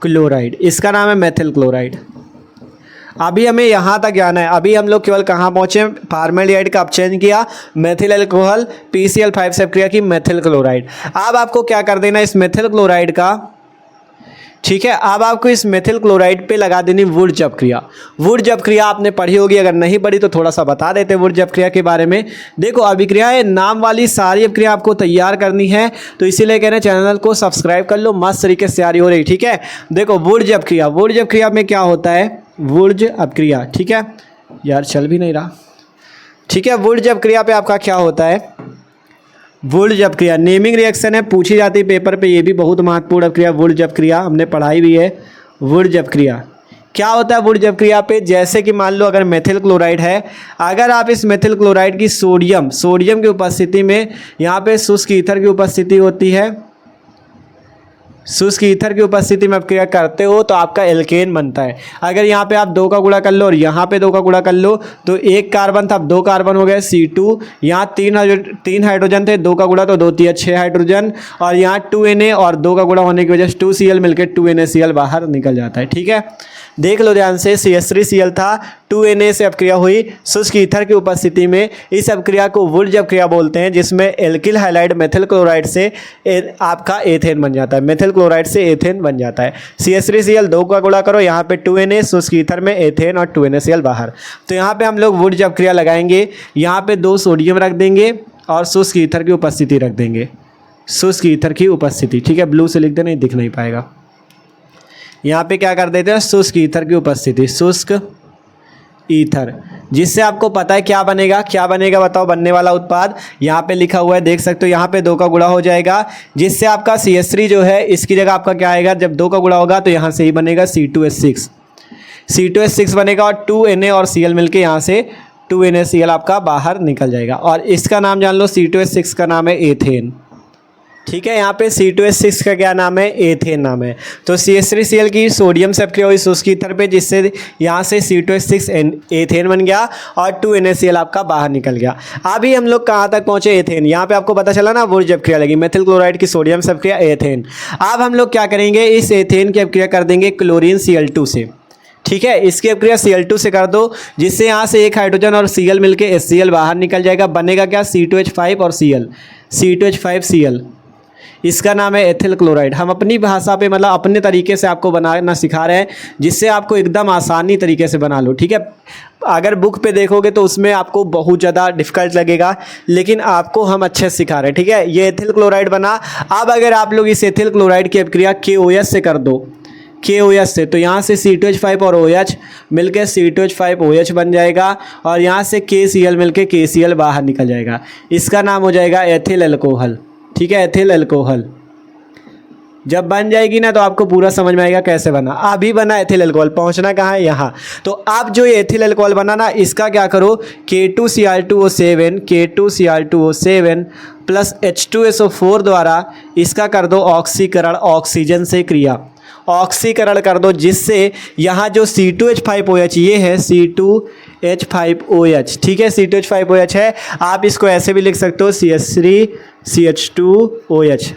chloride. इसका नाम है मेथिल क्लोराइड। अभी हमें यहाँ तक जाना है। अभी हम लोग केवल कहाँ पहुँचे? फॉर्मेल्डिहाइड का अपचयन किया, मेथिल अल्कोहल, PCl5 से क्रिया की, मेथिल क्लोराइड। अब आपको क्या कर देना इस मेथिल क्लोराइड का, ठीक है। अब आपको इस मेथिल क्लोराइड पे लगा देनी वुर्ज क्रिया। वुर्ज क्रिया आपने पढ़ी होगी, अगर नहीं पढ़ी तो थोड़ा सा बता देते वुर्ज क्रिया के बारे में। देखो अभिक्रियाएं नाम वाली सारी अभिक्रिया आपको तैयार करनी है, तो इसीलिए कह रहे हैं चैनल को सब्सक्राइब कर लो, मस्त तरीके से तैयारी हो रही, ठीक है। देखो वुर्ज क्रिया, वुर्ज क्रिया में क्या होता है? वुर्ज अपक्रिया, ठीक है। यार चल भी नहीं रहा, ठीक है। वुर्ज अपक्रिया पे आपका क्या होता है? वुर्ज अपक्रिया नेमिंग रिएक्शन है, पूछी जाती है पेपर पे, ये भी बहुत महत्वपूर्ण अपक्रिया। वुर्ज अपक्रिया हमने पढ़ाई भी है। वुर्ज अपक्रिया क्या होता है? वुर्ज अपक्रिया पे जैसे कि मान लो अगर मेथिल क्लोराइड है, अगर आप इस मेथिल क्लोराइड की सोडियम की उपस्थिति में, यहाँ पे शुष्क ईथर की उपस्थिति होती है, शुष्क ईथर की उपस्थिति में अपक्रिया करते हो तो आपका एल्केन बनता है। अगर यहाँ पे आप 2 का गुणा कर लो और यहाँ पे 2 का गुणा कर लो, तो 1 कार्बन था, अब 2 कार्बन हो गए C2। यहाँ 3 हाइड्रोजन थे, 2 का गुणा तो 2 3 6 हाइड्रोजन, और यहाँ 2Na और 2 का गुणा होने की वजह से 2Cl मिलकर 2NaCl बाहर निकल जाता है, ठीक है। देख लो ध्यान से, CH3Cl था, 2Na से अपक्रिया हुई शुष्क ईथर की उपस्थिति में। इस अपक्रिया को वुर्ज अपक्रिया बोलते हैं, जिसमें एल्किल हाइलाइड मेथिल क्लोराइड से आपका एथेन बन जाता है, मेथिल क्लोराइड से एथेन बन जाता है। CH3Cl 2 का गुणा करो, यहाँ पे 2Na, शुष्क ईथर में एथेन और 2NaCl बाहर। तो यहाँ पे हम लोग वुर्ज अपक्रिया लगाएंगे, यहाँ पे 2 सोडियम रख देंगे और शुष्क ईथर की उपस्थिति रख देंगे, शुष्क ईथर की उपस्थिति, ठीक है। ब्लू से लिख देना, दिख नहीं पाएगा। यहाँ पे क्या कर देते हैं? शुष्क ईथर की उपस्थिति, शुष्क ईथर, जिससे आपको पता है क्या बनेगा, क्या बनेगा बताओ? बनने वाला उत्पाद यहाँ पे लिखा हुआ है, देख सकते हो। यहाँ पे 2 का गुणा हो जाएगा, जिससे आपका CH3 जो है इसकी जगह आपका क्या आएगा? जब 2 का गुणा होगा तो यहाँ से ही बनेगा C2H6 बनेगा, और 2Na और Cl मिलके यहाँ से 2NaCl आपका बाहर निकल जाएगा। और इसका नाम जान लो, C2H6 का नाम है एथेन। ठीक है, यहाँ पे C2H6 का क्या नाम है, एथेन नाम है। तो CH3Cl की सोडियम से अपक्रिया हुई शुष्क ईथर पे, जिससे यहाँ से C2H6 एथेन बन गया और 2NaCl आपका बाहर निकल गया। अभी हम लोग कहाँ तक पहुँचे, एथेन। यहाँ पे आपको पता चला ना, वुर्ज अपक्रिया लगी, मेथिल क्लोराइड की सोडियम से अपक्रिया एथेन। अब हम लोग क्या करेंगे, इस एथेन की अपक्रिया कर देंगे क्लोरीन Cl2 से। ठीक है, इसकी अपक्रिया Cl2 से कर दो, जिससे यहाँ से एक हाइड्रोजन और Cl मिलके HCl बाहर निकल जाएगा। बनेगा क्या, C2H5 और Cl, C2H5Cl। इसका नाम है एथिल क्लोराइड। हम अपनी भाषा पे मतलब अपने तरीके से आपको बनाना सिखा रहे हैं, जिससे आपको एकदम आसानी तरीके से बना लो। ठीक है, अगर बुक पे देखोगे तो उसमें आपको बहुत ज़्यादा डिफिकल्ट लगेगा, लेकिन आपको हम अच्छे से सिखा रहे हैं। ठीक है, ये एथिल क्लोराइड बना। अब अगर आप लोग इस एथिल क्लोराइड की अपक्रिया KOH से कर दो, KOH से, तो यहाँ से C2H5 और OH मिलके C2H5OH बन जाएगा और यहाँ से KCl मिलके KCl बाहर निकल जाएगा। इसका नाम हो जाएगा एथिल अल्कोहल। ठीक है, एथिल अल्कोहल। जब बन जाएगी ना तो आपको पूरा समझ में आएगा कैसे बना। अभी बना एथिल अल्कोहल, पहुंचना कहाँ है, यहाँ। तो अब जो ये एथिल अल्कोहल बना ना, इसका क्या करो, K2Cl2O7 प्लस H2SO4 द्वारा इसका कर दो ऑक्सीकरण, ऑक्सीजन से क्रिया, ऑक्सीकरण कर दो, जिससे यहाँ जो C2H5OH ये है, C2H5OH। ठीक है, C2H5OH है। आप इसको ऐसे भी लिख सकते हो, CH3CH2OH।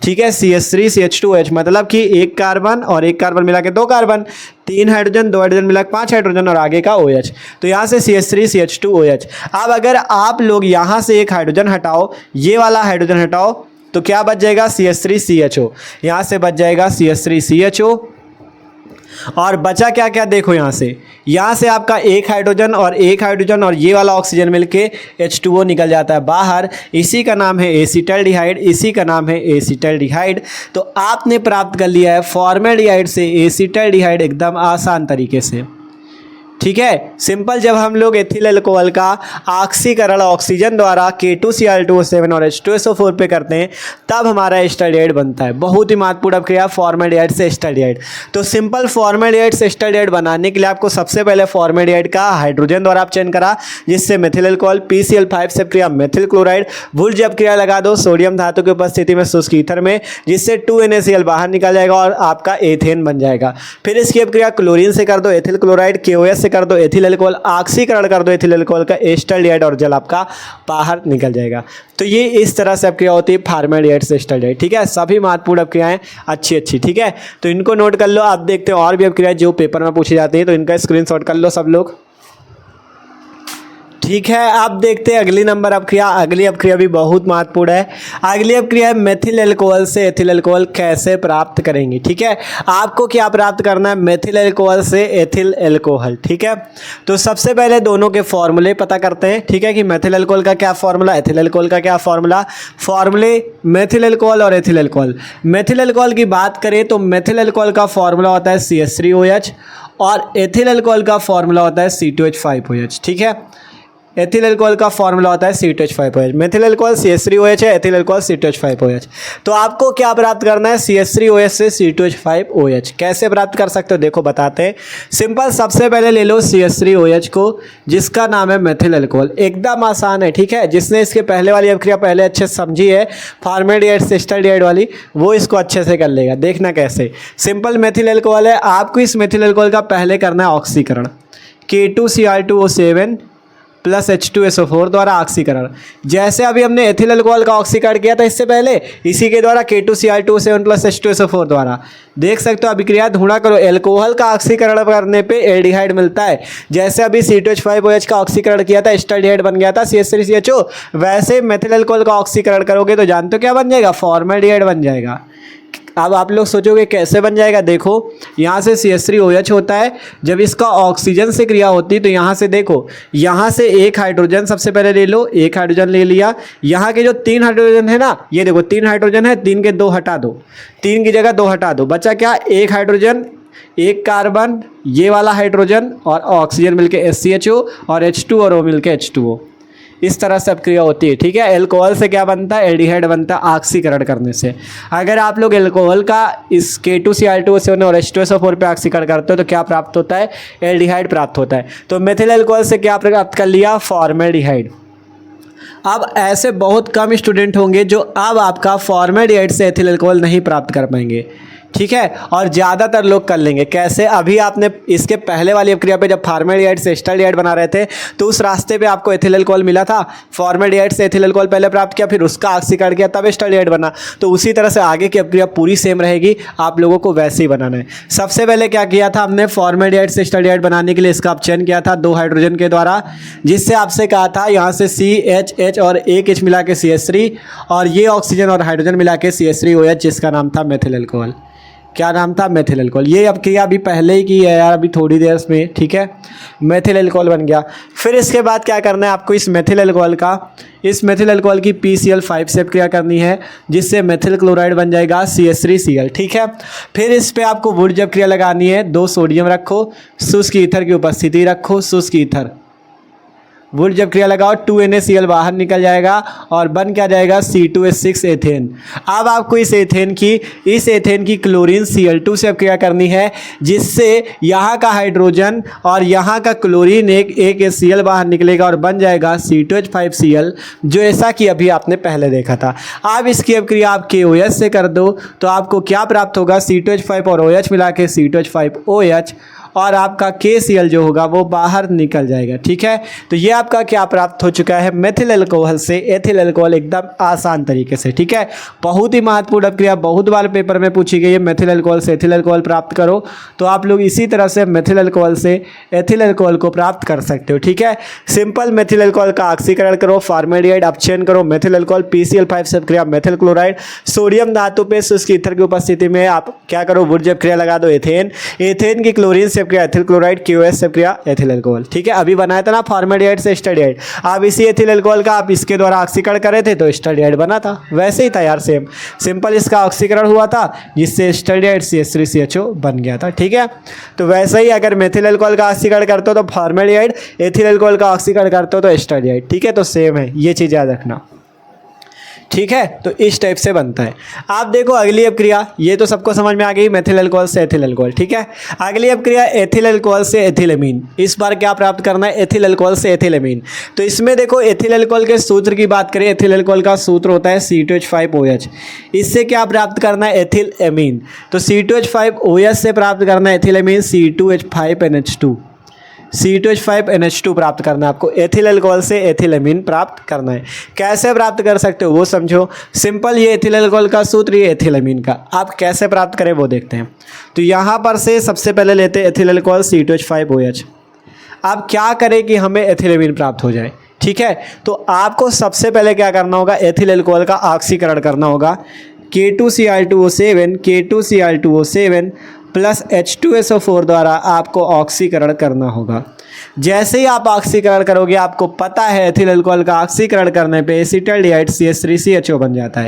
ठीक है, CH3CH2OH मतलब कि एक कार्बन और एक कार्बन मिला के दो कार्बन, 3 हाइड्रोजन 2 हाइड्रोजन मिला के 5 हाइड्रोजन और आगे का OH। तो यहाँ से CH3CH2OH। अब अगर आप लोग यहाँ से एक हाइड्रोजन हटाओ, ये वाला हाइड्रोजन हटाओ, तो क्या बच जाएगा, CH3CHO। यहाँ से बच जाएगा CH3CHO। और बचा क्या क्या, देखो यहाँ से आपका एक हाइड्रोजन और ये वाला ऑक्सीजन मिलके H2O निकल जाता है बाहर। इसी का नाम है एसिटल्डिहाइड। तो आपने प्राप्त कर लिया है फॉर्मेल्डिहाइड से एसिटल्डिहाइड एकदम आसान तरीके से। ठीक है, सिंपल। जब हम लोग एथिल अल्कोहल का ऑक्सीकरण ऑक्सीजन द्वारा K2Cl2O7 और H2SO4 पे करते हैं, तब हमारा एस्टल्डिहाइड बनता है। बहुत ही महत्वपूर्ण अपक्रिया फॉर्मेल्डिहाइड से एस्टल्डिहाइड। तो सिंपल फॉर्मेल्डिहाइड से एस्टल्डिहाइड बनाने के लिए आपको सबसे पहले फॉर्मेल्डिहाइड का हाइड्रोजन द्वारा आप चयन करा, जिससे मेथिल अल्कोहल PCl5 से अपक्रिया मेथिल क्लोराइड, वुर्ज अपक्रिया लगा दो सोडियम धातु की उपस्थिति में शुष्क ईथर में, जिससे 2NaCl बाहर निकल जाएगा और आपका एथेन बन जाएगा। फिर इसकी अपक्रिया क्लोरीन से कर दो, एथिल क्लोराइड, KOH से कर दो एथिल अल्कोहल, ऑक्सीकरण कर दो एथिल अल्कोहल का, एस्टल्डिहाइड और जल आपका बाहर निकल जाएगा। तो ये इस तरह से अपक्रिया होती है फॉर्मेल्डिहाइड से एस्टल्डिहाइड। ठीक है, सभी महत्वपूर्ण अपक्रियाएं अच्छी। ठीक है, तो इनको नोट कर लो। आप देखते हो और भी अपक्रियाएं जो पेपर में पूछी जाती है, तो इनका स्क्रीनशॉट कर लो सब लोग। ठीक है, आप देखते हैं अगली नंबर अपक्रिया। अगली अपक्रिया भी बहुत महत्वपूर्ण है। अगली अपक्रिया है मेथिल अल्कोहल से एथिल अल्कोहल कैसे प्राप्त करेंगे। ठीक है, आपको क्या प्राप्त करना है, मेथिल अल्कोहल से एथिल अल्कोहल। ठीक है, तो सबसे पहले दोनों के फॉर्मूले पता करते हैं। ठीक है, कि मेथिल अल्कोहल का क्या फॉर्मूला, एथिल अल्कोहल का क्या फॉर्मूला। फॉर्मूले मेथिल अल्कोहल और एथिल अल्कोहल। मेथिल अल्कोहल की बात करें तो मेथिल अल्कोहल का फॉर्मूला होता है CH3OH और एथिल अल्कोहल का फॉर्मूला होता है C2H5OH। ठीक है, एथिल अल्कोहल का फॉर्मूला होता है C2H5OH। मेथिल अल्कोहल CH3OH है, एथिल अल्कोहल C2H5OH। तो आपको क्या प्राप्त करना है, CH3OH से C2H5OH। कैसे प्राप्त कर सकते हो, देखो बताते हैं। सिंपल, सबसे पहले ले लो CH3OH को, जिसका नाम है मेथिल अल्कोहल। एकदम आसान है। ठीक है, जिसने इसके पहले वाली अपक्रिया पहले अच्छे से समझी है, फॉर्मेल्डिहाइड से एस्टल्डिहाइड वाली, वो इसको अच्छे से कर लेगा। देखना कैसे। सिंपल, मेथिल अल्कोहल है, आपको इस मेथिल अल्कोहल का पहले करना है ऑक्सीकरण, K2Cl2O7 प्लस H2SO4 द्वारा ऑक्सीकरण। जैसे अभी हमने एथिल अल्कोहल का ऑक्सीकरण किया था इससे पहले, इसी के द्वारा K2Cl2O7 प्लस H2SO4 द्वारा। देख सकते हो अभिक्रिया ढूंढा करो, एल्कोहल का ऑक्सीकरण करने पे एल्डिहाइड मिलता है। जैसे अभी C2H5OH का ऑक्सीकरण किया था, एस्टल्डिहाइड बन गया था CH3CHO, वैसे मेथिल अल्कोहल का ऑक्सीकरण करोगे तो जानते हो क्या बन जाएगा, फॉर्मेल्डिहाइड बन जाएगा। अब आप लोग सोचोगे कैसे बन जाएगा, देखो यहाँ से CH3OH होता है, जब इसका ऑक्सीजन से क्रिया होती है तो यहाँ से देखो, यहाँ से एक हाइड्रोजन सबसे पहले ले लो, एक हाइड्रोजन ले लिया। यहाँ के जो 3 हाइड्रोजन है ना, ये देखो 3 हाइड्रोजन है, 3 के 2 हटा दो, 3 की जगह 2 हटा दो, बचा क्या, एक हाइड्रोजन, एक कार्बन, ये वाला हाइड्रोजन और ऑक्सीजन मिलके SCHO और H2 और O मिलके H2O। इस तरह से अपक्रिया होती है, ठीक है। एल्कोहल से क्या बनता है, एल्डिहाइड बनता है ऑक्सीकरण करने से। अगर आप लोग एल्कोहल का इस K2Cl2O7 और H2SO4 पे ऑक्सीकरण करते हो तो क्या प्राप्त होता है, एल्डिहाइड प्राप्त होता है। तो मेथिल एल्कोहल से क्या प्राप्त कर लिया, फॉर्मेल्डिहाइड। अब ऐसे बहुत कम स्टूडेंट होंगे जो अब आपका फॉर्मेल्डिहाइड से एथिल एल्कोहल नहीं प्राप्त कर पाएंगे, ठीक है, और ज़्यादातर लोग कर लेंगे। कैसे, अभी आपने इसके पहले वाली अपक्रिया पे जब फॉर्मेल्डिहाइड से एस्टल्डिहाइड बना रहे थे तो उस रास्ते पे आपको एथिल एल्कोहल मिला था, फॉर्मेल्डिहाइड से एथिल एल्कोहल पहले प्राप्त किया, फिर उसका ऑक्सीकरण किया, तब एस्टल्डिहाइड बना। तो उसी तरह से आगे की अपक्रिया पूरी सेम रहेगी, आप लोगों को वैसे ही बनाना है। सबसे पहले क्या किया था हमने, फॉर्मेल्डिहाइड से एस्टल्डिहाइड बनाने के लिए इसका चयन किया था 2 हाइड्रोजन के द्वारा, जिससे आपसे कहा था यहाँ से CH और एक H मिला के CH3 और ये ऑक्सीजन और हाइड्रोजन मिला के CH3OH, जिसका नाम था मेथिल एल्कोहल। क्या नाम था, मेथिल एल्कोहल। ये अपक्रिया अभी पहले ही की है यार, अभी थोड़ी देर में, ठीक है, मेथिल एल्कोहल बन गया। फिर इसके बाद क्या करना है आपको, इस मेथिल एल्कोहल की PCl5 से अपक्रिया करनी है, जिससे मेथिल क्लोराइड बन जाएगा CH3Cl, ठीक है। फिर इस पे आपको वुड जब क्रिया लगानी है, 2 सोडियम रखो, शुष्क ईथर की उपस्थिति रखो, शुष्क ईथर, वुड जब क्रिया लगाओ 2NaCl बाहर निकल जाएगा और बन क्या जाएगा, C2H6 एथेन। अब आपको इस एथेन की क्लोरीन Cl2 से अपक्रिया करनी है, जिससे यहाँ का हाइड्रोजन और यहाँ का क्लोरीन एक HCl बाहर निकलेगा और बन जाएगा C2H5Cl, जो ऐसा कि अभी आपने पहले देखा था। अब इसकी अपक्रिया आप KOH से कर दो तो आपको क्या प्राप्त होगा, C2H5 और OH मिला के C2H5OH, और आपका KCl जो होगा वो बाहर निकल जाएगा, ठीक है। तो ये आपका क्या प्राप्त हो चुका है, मेथिल एल्कोहल से एथिल एल्कोहल, एकदम आसान तरीके से, ठीक है। बहुत ही महत्वपूर्ण अपक्रिया, बहुत बार पेपर में पूछी गई है, मेथिल एल्कोहल से एथिल एल्कोहल प्राप्त करो, तो आप लोग इसी तरह से मेथिल एल्कोहल से एथिल एल्कोहल को प्राप्त कर सकते हो, ठीक है। सिंपल मेथिल एल्कोहल का ऑक्सीकरण करो, फॉर्मेल्डिहाइड अपचयन करो, मेथिल एल्कोहल PCl5 से अपक्रिया मेथिल क्लोराइड, सोडियम धातु पे शुष्क ईथर की उपस्थिति में आप क्या करो, वुड जब क्रिया लगा दो एथेन की क्लोरीन से अपक्रिया एथिल क्लोराइड, KOH से अपक्रिया एथिल एल्कोहल, ठीक है। अभी बनाया था ना फॉर्मेल्डिहाइड से एस्टल्डिहाइड, अब इसी एथिल एल्कोहल का आप इसके द्वारा ऑक्सीकरण करे थे तो एस्टल्डिहाइड बना था, वैसे ही था यार, सेम सिंपल इसका ऑक्सीकरण हुआ था, जिससे एस्टल्डिहाइड CH3CHO बन गया था, ठीक है। तो वैसे ही अगर मेथिल एल्कोहल का ऑक्सीकरण करते हो तो फॉर्मेल्डिहाइड, एथिल एल्कोहल का ऑक्सीकरण करते हो तो एस्टल्डिहाइड, ठीक है। तो सेम है, ये चीज़ याद रखना, ठीक है। तो इस टाइप से बनता है। आप देखो अगली अपक्रिया, ये तो सबको समझ में आ गई, मेथिल एल्कोहल से एथिल एल्कोहल, ठीक है। अगली अपक्रिया एथिल एल्कोहल से एथिलेमीन। इस बार क्या प्राप्त करना है, एथिल एल्कोहल से एथिलेमीन। तो इसमें देखो एथिल एल्कोहल के सूत्र की बात करें, एथिल एल्कोहल का सूत्र होता है C2H5OH। इससे क्या प्राप्त करना है, एथिल एमीन। तो C2H5OH से प्राप्त करना है एथिलेमीन, C2H5NH2 प्राप्त करना है आपको, एथिल एल्कोहल से एथिलेमीन प्राप्त करना है। कैसे प्राप्त कर सकते हो वो समझो, सिंपल, ये एथिल एल्कोहल का सूत्र, ये एथिलेमीन का, आप कैसे प्राप्त करें वो देखते हैं। तो यहाँ पर से सबसे पहले लेते हैं एथिल एल्कोहल C2H5OH। अब क्या करें कि हमें एथिलेमीन प्राप्त हो जाए, ठीक है। तो आपको सबसे पहले क्या करना होगा, एथिल एल्कोहल का ऑक्सीकरण करना होगा, K2Cl2O7 प्लस H2SO4 द्वारा आपको ऑक्सीकरण करना होगा। जैसे ही आप ऑक्सीकरण करोगे, आपको पता है एथिल एल्कोहल का ऑक्सीकरण करने पे एसिटल्डिहाइड CH3CHO बन जाता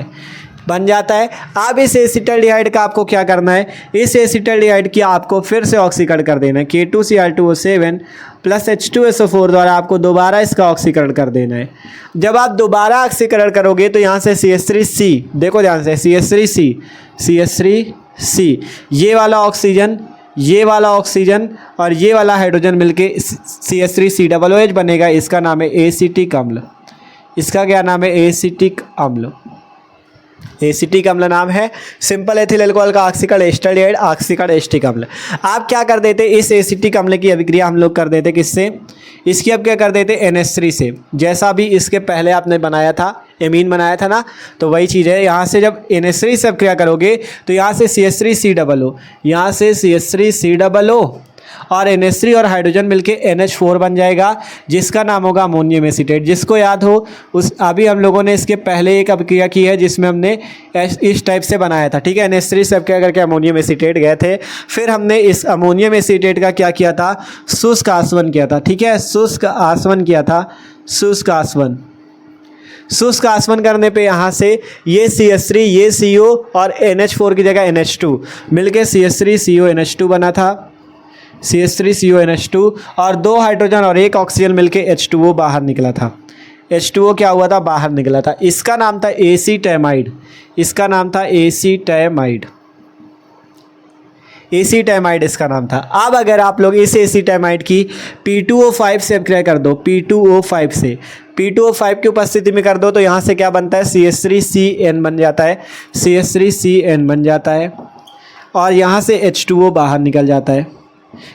है। अब इस एसिटल्डिहाइड का आपको क्या करना है, इस एसिटल्डिहाइड की आपको फिर से ऑक्सीकरण कर देना है, K2Cl2O7 प्लस H2SO4 द्वारा आपको दोबारा इसका ऑक्सीकरण कर देना है। जब आप दोबारा ऑक्सीकरण करोगे तो यहाँ से CH3C, देखो ध्यान से, CH3C, ये वाला ऑक्सीजन और ये वाला हाइड्रोजन मिलके CH3COOH बनेगा। इसका नाम है एसिटिक अम्ल। इसका क्या नाम है, एसिटिक अम्ल। एसिटिक अम्ल नाम है। सिंपल एथिल एल्कोहल का ऑक्सीकरण एस्टल्डिहाइड, ऑक्सीकरण एसिटिक अम्ल। आप क्या कर देते, इस एसिटिक अम्ल की अभिक्रिया हम लोग कर देते किससे, इसकी अब क्या कर देते NH3 से, जैसा भी इसके पहले आपने बनाया था, एमीन बनाया था ना, तो वही चीज़ है। यहाँ से जब NH3 से अपक्रिया करोगे तो यहाँ से CH3COO, यहाँ से CH3COO और NH3 और हाइड्रोजन मिलके NH4 बन जाएगा, जिसका नाम होगा अमोनियम एसीटेट। जिसको याद हो, उस अभी हम लोगों ने इसके पहले एक अपक्रिया की है जिसमें हमने इस टाइप से बनाया था, ठीक है। NH3 से अपक्रिया करके अमोनियम एसीटेट गए थे, फिर हमने इस अमोनियम एसीटेट का क्या किया था, शुष्क आसवन किया था, ठीक है। शुष्क आसवन करने पे यहाँ से ये CH3, ये CO और NH4 की जगह NH2 मिलके CH3CONH2 बना था, CH3CONH2, और 2 हाइड्रोजन और 1 ऑक्सीजन मिलके H2O बाहर निकला था। H2O क्या हुआ था, बाहर निकला था। इसका नाम था एसीटैमाइड, इसका नाम था एसीटैमाइड, एसीटैमाइड इसका नाम था। अब अगर आप लोग इस एसीटैमाइड की P2O5 से अपक्रिया कर दो, P2O5 से, P2O5 की उपस्थिति में कर दो तो यहाँ से क्या बनता है, CH3CN बन जाता है, CH3CN बन जाता है और यहाँ से H2O बाहर निकल जाता है,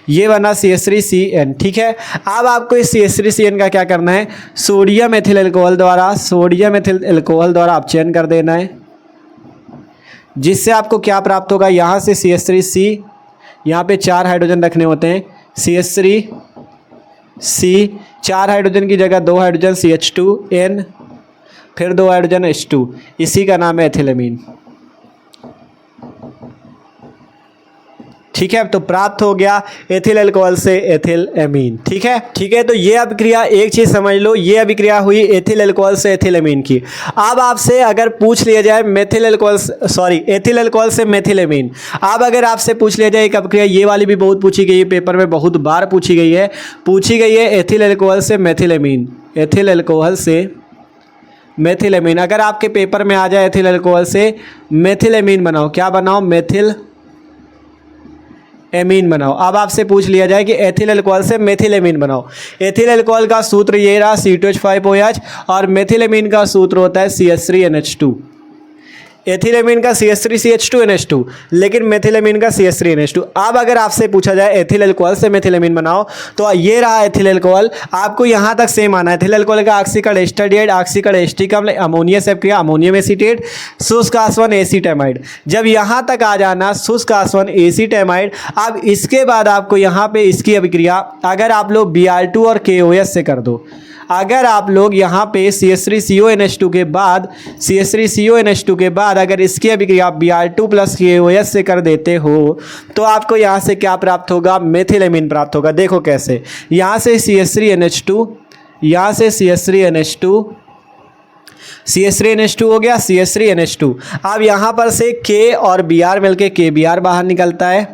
ये बना CH3CN। ठीक है, अब आपको इस CH3CN का क्या करना है, सोडियम एथिल अल्कोहल द्वारा, सोडियम एथिल अल्कोहल द्वारा अपचयन कर देना है, जिससे आपको क्या प्राप्त होगा, यहाँ से CH3C, यहाँ पे 4 हाइड्रोजन रखने होते हैं, CH3C, 4 हाइड्रोजन की जगह 2 हाइड्रोजन CH2N, फिर 2 हाइड्रोजन H2, इसी का नाम है एथिलेमीन। ठीक है, तो प्राप्त हो गया एथिल अल्कोहल से एथिल एमीन। ठीक है, ठीक है, तो ये अभिक्रिया, एक चीज समझ लो, ये अभिक्रिया हुई एथिल अल्कोहल से एथिल एमीन की। अब आपसे अगर पूछ लिया जाए methyl alcohol, sorry ethyl alcohol से मेथिल एमीन, अब अगर आपसे पूछ लिया जाए एक अभिक्रिया, ये वाली भी बहुत पूछी गई है, पेपर में बहुत बार पूछी गई है एथिल अल्कोहल से मेथिल एमीन, एथिल अल्कोहल से मेथिल एमीन। अगर आपके पेपर में आ जाए एथिल अल्कोहल से मेथिल एमीन बनाओ, क्या बनाओ, मेथिल एमीन बनाओ। अब आपसे पूछ लिया जाए कि एथिल अल्कोहल से मेथिल एमीन बनाओ, एथिल अल्कोहल का सूत्र ये रहा C2H5OH और मेथिल एमीन का सूत्र होता है CH3NH2। एथिल एमीन का CH3CH2NH2, लेकिन मेथिल एमीन का CH3NH2। अब अगर आपसे पूछा जाए एथिल अल्कोहल से मेथिल एमीन बनाओ, तो ये रहा एथिल अल्कोहल, आपको यहाँ तक सेम आना है। एथिल अल्कोहल का ऑक्सीकरण एस्टरडिएट, ऑक्सीकरण एस्टिक अम्ल, अमोनिया से अपक्रिया अमोनियम एसीटेट, शुष्क आसवन एसीटैमाइड। जब यहाँ तक आ जाना शुष्क आसवन एसीटैमाइड, अब इसके बाद आपको यहाँ पे इसकी अभिक्रिया अगर आप लोग Br2 और KOH से कर दो, अगर आप लोग यहाँ पे CH3CONH2 के बाद, CH3CONH2 के बाद अगर इसकी अभिक्रिया Br2 प्लस KOH से कर देते हो, तो आपको यहाँ से क्या प्राप्त होगा, मेथिल एमीन प्राप्त होगा। देखो कैसे, यहाँ से CH3NH2, यहाँ से CH3NH2, CH3NH2 हो गया, CH3NH2। अब यहाँ पर से K और Br मिलके KBr बाहर निकलता है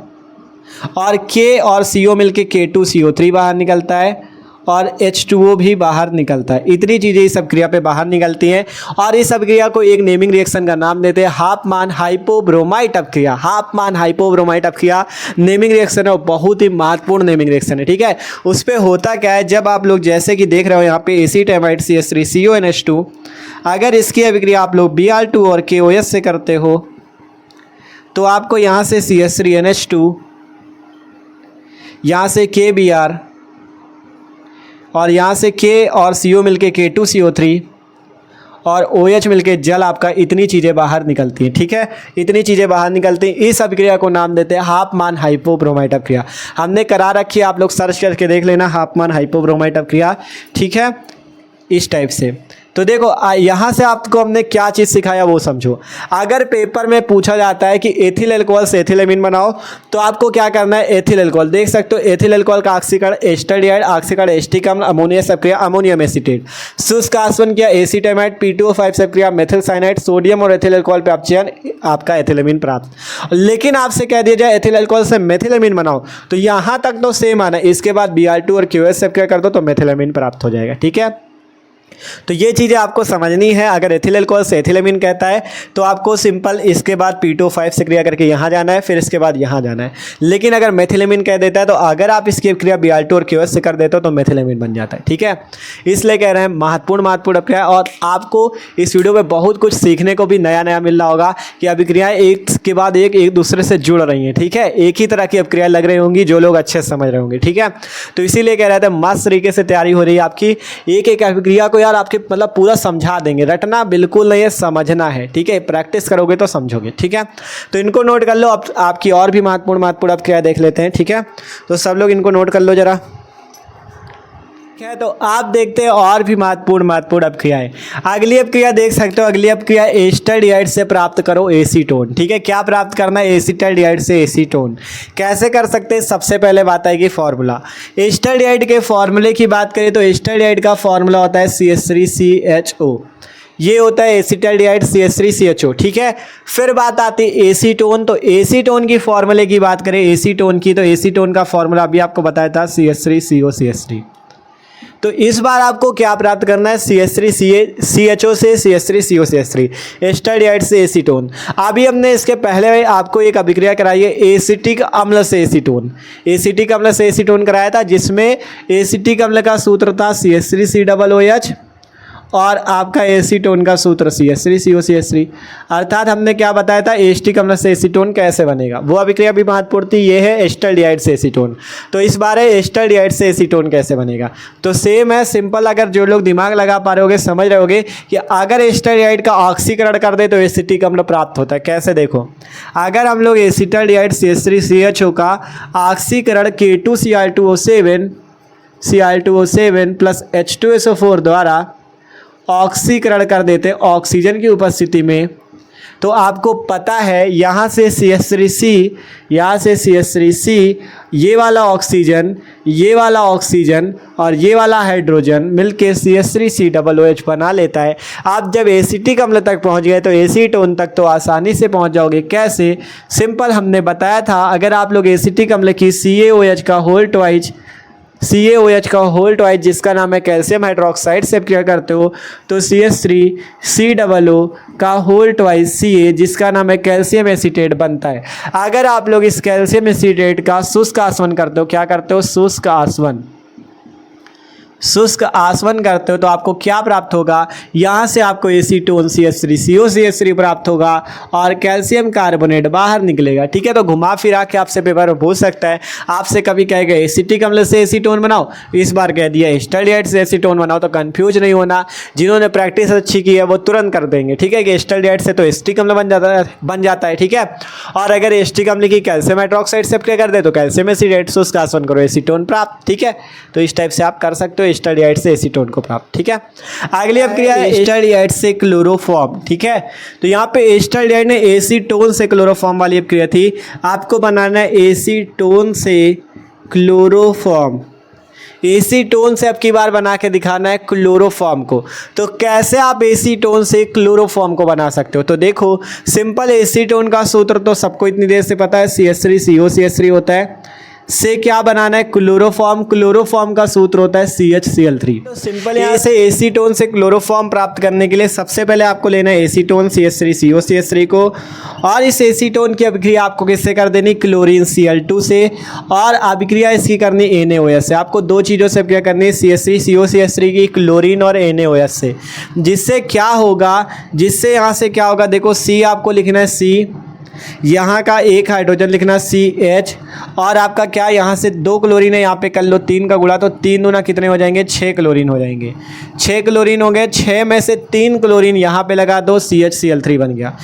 और K और CO मिलके K2CO3 बाहर निकलता है और H2O भी बाहर निकलता है। इतनी चीज़ें इस अभिक्रिया पे बाहर निकलती हैं और इस अभिक्रिया को एक नेमिंग रिएक्शन का नाम देते हैं हाफमान हाइपोब्रोमाइट अभिक्रिया। हाफमान हाइपोब्रोमाइट अभिक्रिया नेमिंग रिएक्शन है, बहुत ही महत्वपूर्ण नेमिंग रिएक्शन है। ठीक है, उस पर होता क्या है, जब आप लोग जैसे कि देख रहे हो यहाँ पे एसीटैमाइड CH3CONH2, अगर इसकी अभिक्रिया आप लोग Br2 और KOH से करते हो तो आपको यहाँ से CH3NH2, यहाँ से KBr और यहाँ से K और CO मिलके K2CO3 और OH मिलके जल आपका, इतनी चीज़ें बाहर निकलती हैं। ठीक है, इतनी चीज़ें बाहर निकलती हैं। इस अभिक्रिया को नाम देते हैं हाफमान हाइपोब्रोमाइट अभिक्रिया। हमने करा रखी है, आप लोग सर्च करके देख लेना हाफमान हाइपोब्रोमाइट अभिक्रिया। ठीक है, इस टाइप से। तो देखो यहाँ से आपको हमने क्या चीज़ सिखाया वो समझो। अगर पेपर में पूछा जाता है कि एथिल अल्कोहल से एथिल एमीन बनाओ, तो आपको क्या करना है, एथिल अल्कोहल देख सकते हो, एथिल अल्कोहल का ऑक्सीकरण एस्टरडिएट, ऑक्सीकरण एस्टिक अम्ल, अमोनिया से अपक्रिया अमोनियम एसीटेट, शुष्क आसवन किया एसीटैमाइड, P2O5 से अपक्रिया मेथिल साइनाइड, सोडियम और एथिल अल्कोहल पे अपचयन, आपका एथिल एमीन प्राप्त। लेकिन आपसे कह दिया जाए एथिल अल्कोहल से मेथिल एमीन बनाओ, तो यहाँ तक तो सेम आना, इसके बाद Br2 और KOH से अपक्रिया कर दो तो मेथिल एमीन प्राप्त हो जाएगा। ठीक है, तो ये चीज़ें आपको समझनी है। अगर एथिल अल्कोहल से एथिल एमीन कहता है तो आपको सिंपल इसके बाद P2O5 से क्रिया करके यहाँ जाना है, फिर इसके बाद यहाँ जाना है। लेकिन अगर मेथिल एमीन कह देता है तो अगर आप इसकी क्रिया Br2 और KOH से कर देते हो तो मेथिल एमीन बन जाता है। ठीक है, इसलिए कह रहे हैं महत्वपूर्ण अभिक्रिया। और आपको इस वीडियो में बहुत कुछ सीखने को भी नया नया मिल रहा होगा कि अभिक्रियाएँ एक के बाद एक दूसरे से जुड़ रही हैं। ठीक है, एक ही तरह की अभिक्रियाएँ लग रही होंगी जो लोग अच्छे से समझ रहे होंगे। ठीक है, तो इसीलिए कह रहे थे मस्त तरीके से तैयारी हो रही है आपकी। एक एक अभिक्रिया को यार आपके मतलब पूरा समझा देंगे, रटना बिल्कुल नहीं है, समझना है। ठीक है, प्रैक्टिस करोगे तो समझोगे। ठीक है, तो इनको नोट कर लो। अब आपकी और भी महत्वपूर्ण अभिक्रिया देख लेते हैं। ठीक है, तो सब लोग इनको नोट कर लो जरा। ठीक है, तो आप देखते हैं और भी महत्वपूर्ण अभिक्रियाएं। अगली अभिक्रिया देख सकते हो, अगली अभिक्रिया एस्टरडिएट से प्राप्त करो एसीटोन। ठीक है, क्या प्राप्त करना है, एस्टरडिएट से एसीटोन। कैसे कर सकते हैं, सबसे पहले बात आएगी फॉर्मूला। एस्टरडिएट के फॉर्मूले की बात करें तो एस्टरडिएट का फॉर्मूला होता है CH3CHO, ये होता है एसिटल्डिहाइड CH3CHO। ठीक है, फिर बात आती है एसीटोन। तो एसीटोन की फॉर्मूले की बात करें एसीटोन की, तो एसीटोन का फॉर्मूला अभी आपको बताया था CH3COCH3। तो इस बार आपको क्या प्राप्त करना है, CH3 CHO से CH3 CO CH3 एस्टल्डिहाइड से एसीटोन। अभी हमने इसके पहले आपको एक अभिक्रिया कराई है एसिटिक अम्ल से एसीटोन, एसिटिक अम्ल से एसीटोन कराया था, जिसमें एसिटिक अम्ल का सूत्र था CH3COOH और आपका एसीटोन का सूत्र CH3 CO CH3। अर्थात हमने क्या बताया था, एसिटिक अम्ल से एसीटोन कैसे बनेगा, वो अभिक्रिया भी महत्वपूर्ण थी। ये है एस्टल्डिहाइड से एसीटोन। तो इस बार है एस्टल्डिहाइड से एसीटोन कैसे बनेगा। तो सेम है, सिंपल। अगर जो लोग दिमाग लगा पा रहे होगे, समझ रहे होगे कि अगर एस्टल्डिहाइड का ऑक्सीकरण कर दे तो एसिटिक अम्ल प्राप्त होता है। कैसे, देखो, अगर हम लोग एसिटल्डिहाइड CH3CHO का ऑक्सीकरण K2Cl2O7 प्लस H2SO4 द्वारा ऑक्सीकरण कर देते ऑक्सीजन की उपस्थिति में, तो आपको पता है यहाँ से CH3C, यहाँ से CH3C, ये वाला ऑक्सीजन और ये वाला हाइड्रोजन मिलके CH3COOH बना लेता है। आप जब एसिटिक अम्ल तक पहुँच गए तो एसीटोन तक तो आसानी से पहुँच जाओगे। कैसे, सिंपल, हमने बताया था, अगर आप लोग एसिटिक अम्ल की CaOH का होल ट्वाइस जिसका नाम है कैल्शियम हाइड्रोक्साइड से क्या करते हो, तो CH3COO का होल ट्वाइस Ca जिसका नाम है कैल्शियम एसीटेट बनता है। अगर आप लोग इस कैल्शियम एसीटेट का शुष्क आसवन करते हो, क्या करते हो, शुष्क आसवन करते हो, तो आपको क्या प्राप्त होगा, यहाँ से आपको एसीटोन CH3CO CH3 प्राप्त होगा और कैल्शियम कार्बोनेट बाहर निकलेगा। ठीक है, तो घुमा फिरा के आपसे पेपर में पूछ सकता है, आपसे कभी कहेगा एसिटिक अम्ल से एसीटोन बनाओ, इस बार कह दिया एस्टल्डिहाइड से एसीटोन बनाओ। तो कंफ्यूज नहीं होना, जिन्होंने प्रैक्टिस अच्छी की है वो तुरंत कर देंगे। ठीक है, कि एस्टल्डिहाइड से तो एसिटिक अम्ल बन जाता है। ठीक है, और अगर एसिटिक अम्ल की कैल्शियम हाइड्रोक्साइड से क्या कर दे तो कैल्शियम एसीटेट, शुष्क आसवन करो, एसीटोन प्राप्त। ठीक है, तो इस टाइप से आप कर सकते हो एस्टल्डिहाइड से एसीटोन को प्राप्त। ठीक है, अगली अभिक्रिया है एस्टल्डिहाइड से क्लोरोफॉर्म। ठीक है, तो यहाँ पे एस्टल्डिहाइड ने एसीटोन से क्लोरोफॉर्म वाली अभिक्रिया थी, आपको बनाना है एसीटोन से क्लोरोफॉर्म। एसीटोन से अब की बार बना के दिखाना है क्लोरोफॉर्म को। तो कैसे आप एसीटोन से क्लोरोफॉर्म को बना सकते हो, तो देखो सिंपल, एसीटोन का सूत्र तो सबको इतनी देर से पता है, CH3CO CH3 होता है, से क्या बनाना है, क्लोरोफॉर्म का सूत्र होता है CHCl3। तो सिंपल यहाँ से एसीटोन से क्लोरोफॉर्म प्राप्त करने के लिए सबसे पहले आपको लेना है एसीटोन CH3CO CH3 को, और इस एसीटोन की अभिक्रिया आपको किससे कर देनी, क्लोरीन Cl2 से, और अभिक्रिया इसकी करनी NaOH से। आपको दो चीज़ों से अभिक्रिया करनी है, CH3CO CH3 की, क्लोरीन और NaOH से। जिससे क्या होगा, जिससे यहाँ से क्या होगा, देखो C आपको लिखना है C, यहाँ का एक हाइड्रोजन लिखना CH, और आपका क्या, यहाँ से 2 क्लोरीन है, यहाँ पे कर लो 3 का गुणा, तो 3 दूना कितने हो जाएंगे, 6 क्लोरीन हो जाएंगे। 6 क्लोरीन हो गए, 6 में से 3 क्लोरीन यहाँ पे लगा दो, CHCl3 बन गया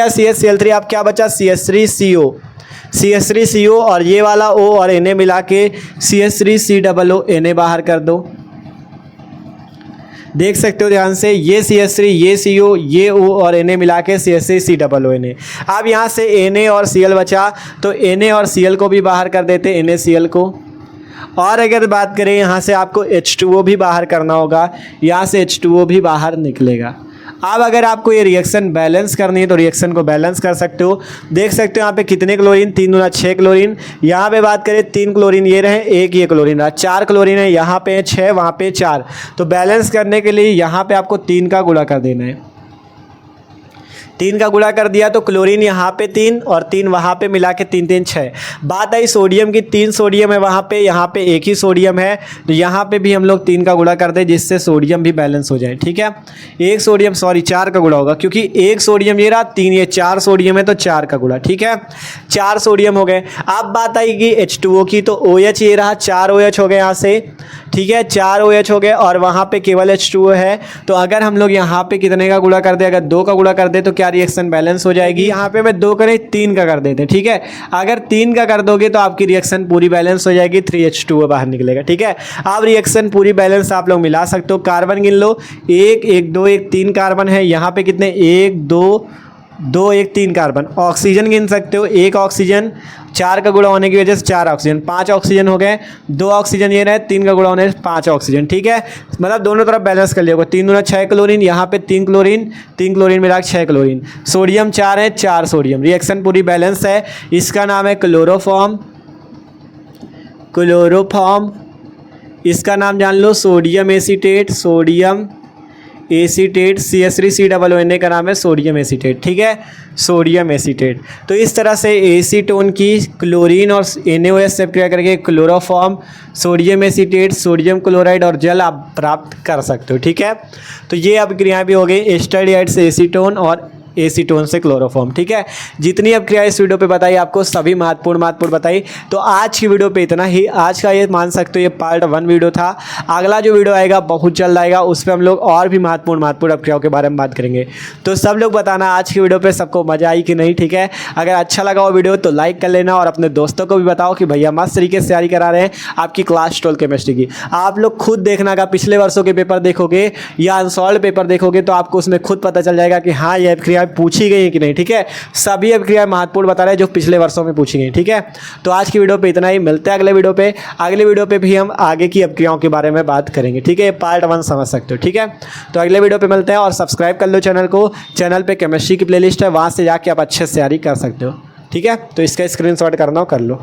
CHCl3। आप क्या बचा, CH3CO और ये वाला O और Na मिला के CH3COO Na बाहर कर दो। देख सकते हो ध्यान से, ये CH3, ये CO, ये O और Na मिला के CH3COO Na। अब यहाँ से Na और Cl बचा, तो Na और Cl को भी बाहर कर देते, NaCl को। और अगर बात करें यहाँ से आपको H2O भी बाहर करना होगा, यहाँ से H2O भी बाहर निकलेगा। अब अगर आपको ये रिएक्शन बैलेंस करनी है तो रिएक्शन को बैलेंस कर सकते हो। देख सकते हो यहाँ पे कितने क्लोरीन, 3 दूना 6 क्लोरीन। यहाँ पे बात करें 3 क्लोरीन ये रहे, एक ये क्लोरीन रहा, 4 क्लोरीन है, यहाँ पे 6, वहाँ पे 4। तो बैलेंस करने के लिए यहाँ पे आपको 3 का गुणा कर देना है। 3 का गुणा कर दिया तो क्लोरीन यहाँ पे 3 और 3 वहाँ पे मिला के 3 3 6। बात आई सोडियम की, 3 सोडियम है वहाँ पे, यहाँ पे 1 ही सोडियम है, तो यहाँ पे भी हम लोग 3 का गुणा कर दें जिससे सोडियम भी बैलेंस हो जाए। ठीक है, 1 सोडियम, सॉरी 4 का गुणा होगा, क्योंकि 1 सोडियम ये रहा, 3 ये 4 सोडियम है, तो 4 का गुणा। ठीक है, 4 सोडियम हो गए। अब बात आएगी H2O की, तो OH ये रहा, 4 OH हो गए यहाँ से। ठीक है, 4 OH हो गए और वहाँ पे केवल H2O है। तो अगर हम लोग यहाँ पे कितने का गुणा कर दे, अगर 2 का गुणा कर दे तो क्या रिएक्शन बैलेंस हो जाएगी। यहाँ पे मैं 2 करें 3 का कर देते हैं। ठीक है, अगर 3 का कर दोगे तो आपकी रिएक्शन पूरी बैलेंस हो जाएगी, 3H2O बाहर निकलेगा। ठीक है, अब रिएक्शन पूरी बैलेंस आप लोग मिला सकते हो। कार्बन गिन लो, 1 1 2 1 3 कार्बन है, यहाँ पे कितने, 1 2 2 1 3 कार्बन। ऑक्सीजन गिन सकते हो, 1 ऑक्सीजन, 4 का गुणा होने की वजह से 4 ऑक्सीजन, 5 ऑक्सीजन हो गए। 2 ऑक्सीजन ये रहे, 3 का गुणा होने से 5 ऑक्सीजन। ठीक है, मतलब दोनों तरफ बैलेंस कर लिया। 3 दूना 6 क्लोरीन, यहाँ पे 3 क्लोरीन मिला 6 क्लोरीन। सोडियम 4 है, 4 सोडियम। रिएक्शन पूरी बैलेंस है, इसका नाम है क्लोरोफॉर्म। इसका नाम जान लो, sodium acetate, sodium acetate, CH3COONA का नाम है सोडियम एसीटेट, ठीक है, सोडियम एसीटेट। तो इस तरह से एसीटोन की क्लोरीन और NaOH से क्रिया करके chloroform, sodium acetate, sodium chloride और जल आप प्राप्त कर सकते हो, ठीक है। तो ये अब क्रियाएँ भी हो गई एस्टरडियाइड से एसीटोन और एसीटोन से क्लोरोफॉर्म, ठीक है। जितनी अब क्रिया इस वीडियो पे बताई आपको सभी महत्वपूर्ण बताई। तो आज की वीडियो पे इतना ही। आज का ये मान सकते हो ये पार्ट 1 वीडियो था। अगला जो वीडियो आएगा बहुत जल्द आएगा, उस पर हम लोग और भी महत्वपूर्ण अब क्रियाओं के बारे में बात करेंगे। तो सब लोग बताना आज की वीडियो पे सबको मजा आई कि नहीं, ठीक है। अगर अच्छा लगा वो वीडियो तो लाइक कर लेना और अपने दोस्तों को भी बताओ कि भैया मस्त तरीके से तैयारी करा रहे हैं आपकी क्लास 12 केमिस्ट्री की। आप लोग खुद देखना, अगर पिछले वर्षों के पेपर देखोगे या अनसॉल्व पेपर देखोगे तो आपको उसमें खुद पता चल जाएगा कि हाँ ये क्रिया पूछी गई है कि नहीं, ठीक है। सभी अब क्रिया महत्वपूर्ण बता रहे हैं जो पिछले वर्षों में पूछी गई, ठीक है। तो आज की वीडियो पे इतना ही। मिलते हैं अगले वीडियो पे। अगले वीडियो पे भी हम आगे की अब क्रियाओं के बारे में बात करेंगे, ठीक है। पार्ट 1 समझ सकते हो, ठीक है। तो अगले वीडियो पे मिलते हैं और सब्सक्राइब कर लो चैनल को। चैनल पे केमिस्ट्री की प्लेलिस्ट है, वहाँ से जाके आप अच्छे से तैयारी कर सकते हो, ठीक है। तो इसका स्क्रीनशॉट करना हो कर लो।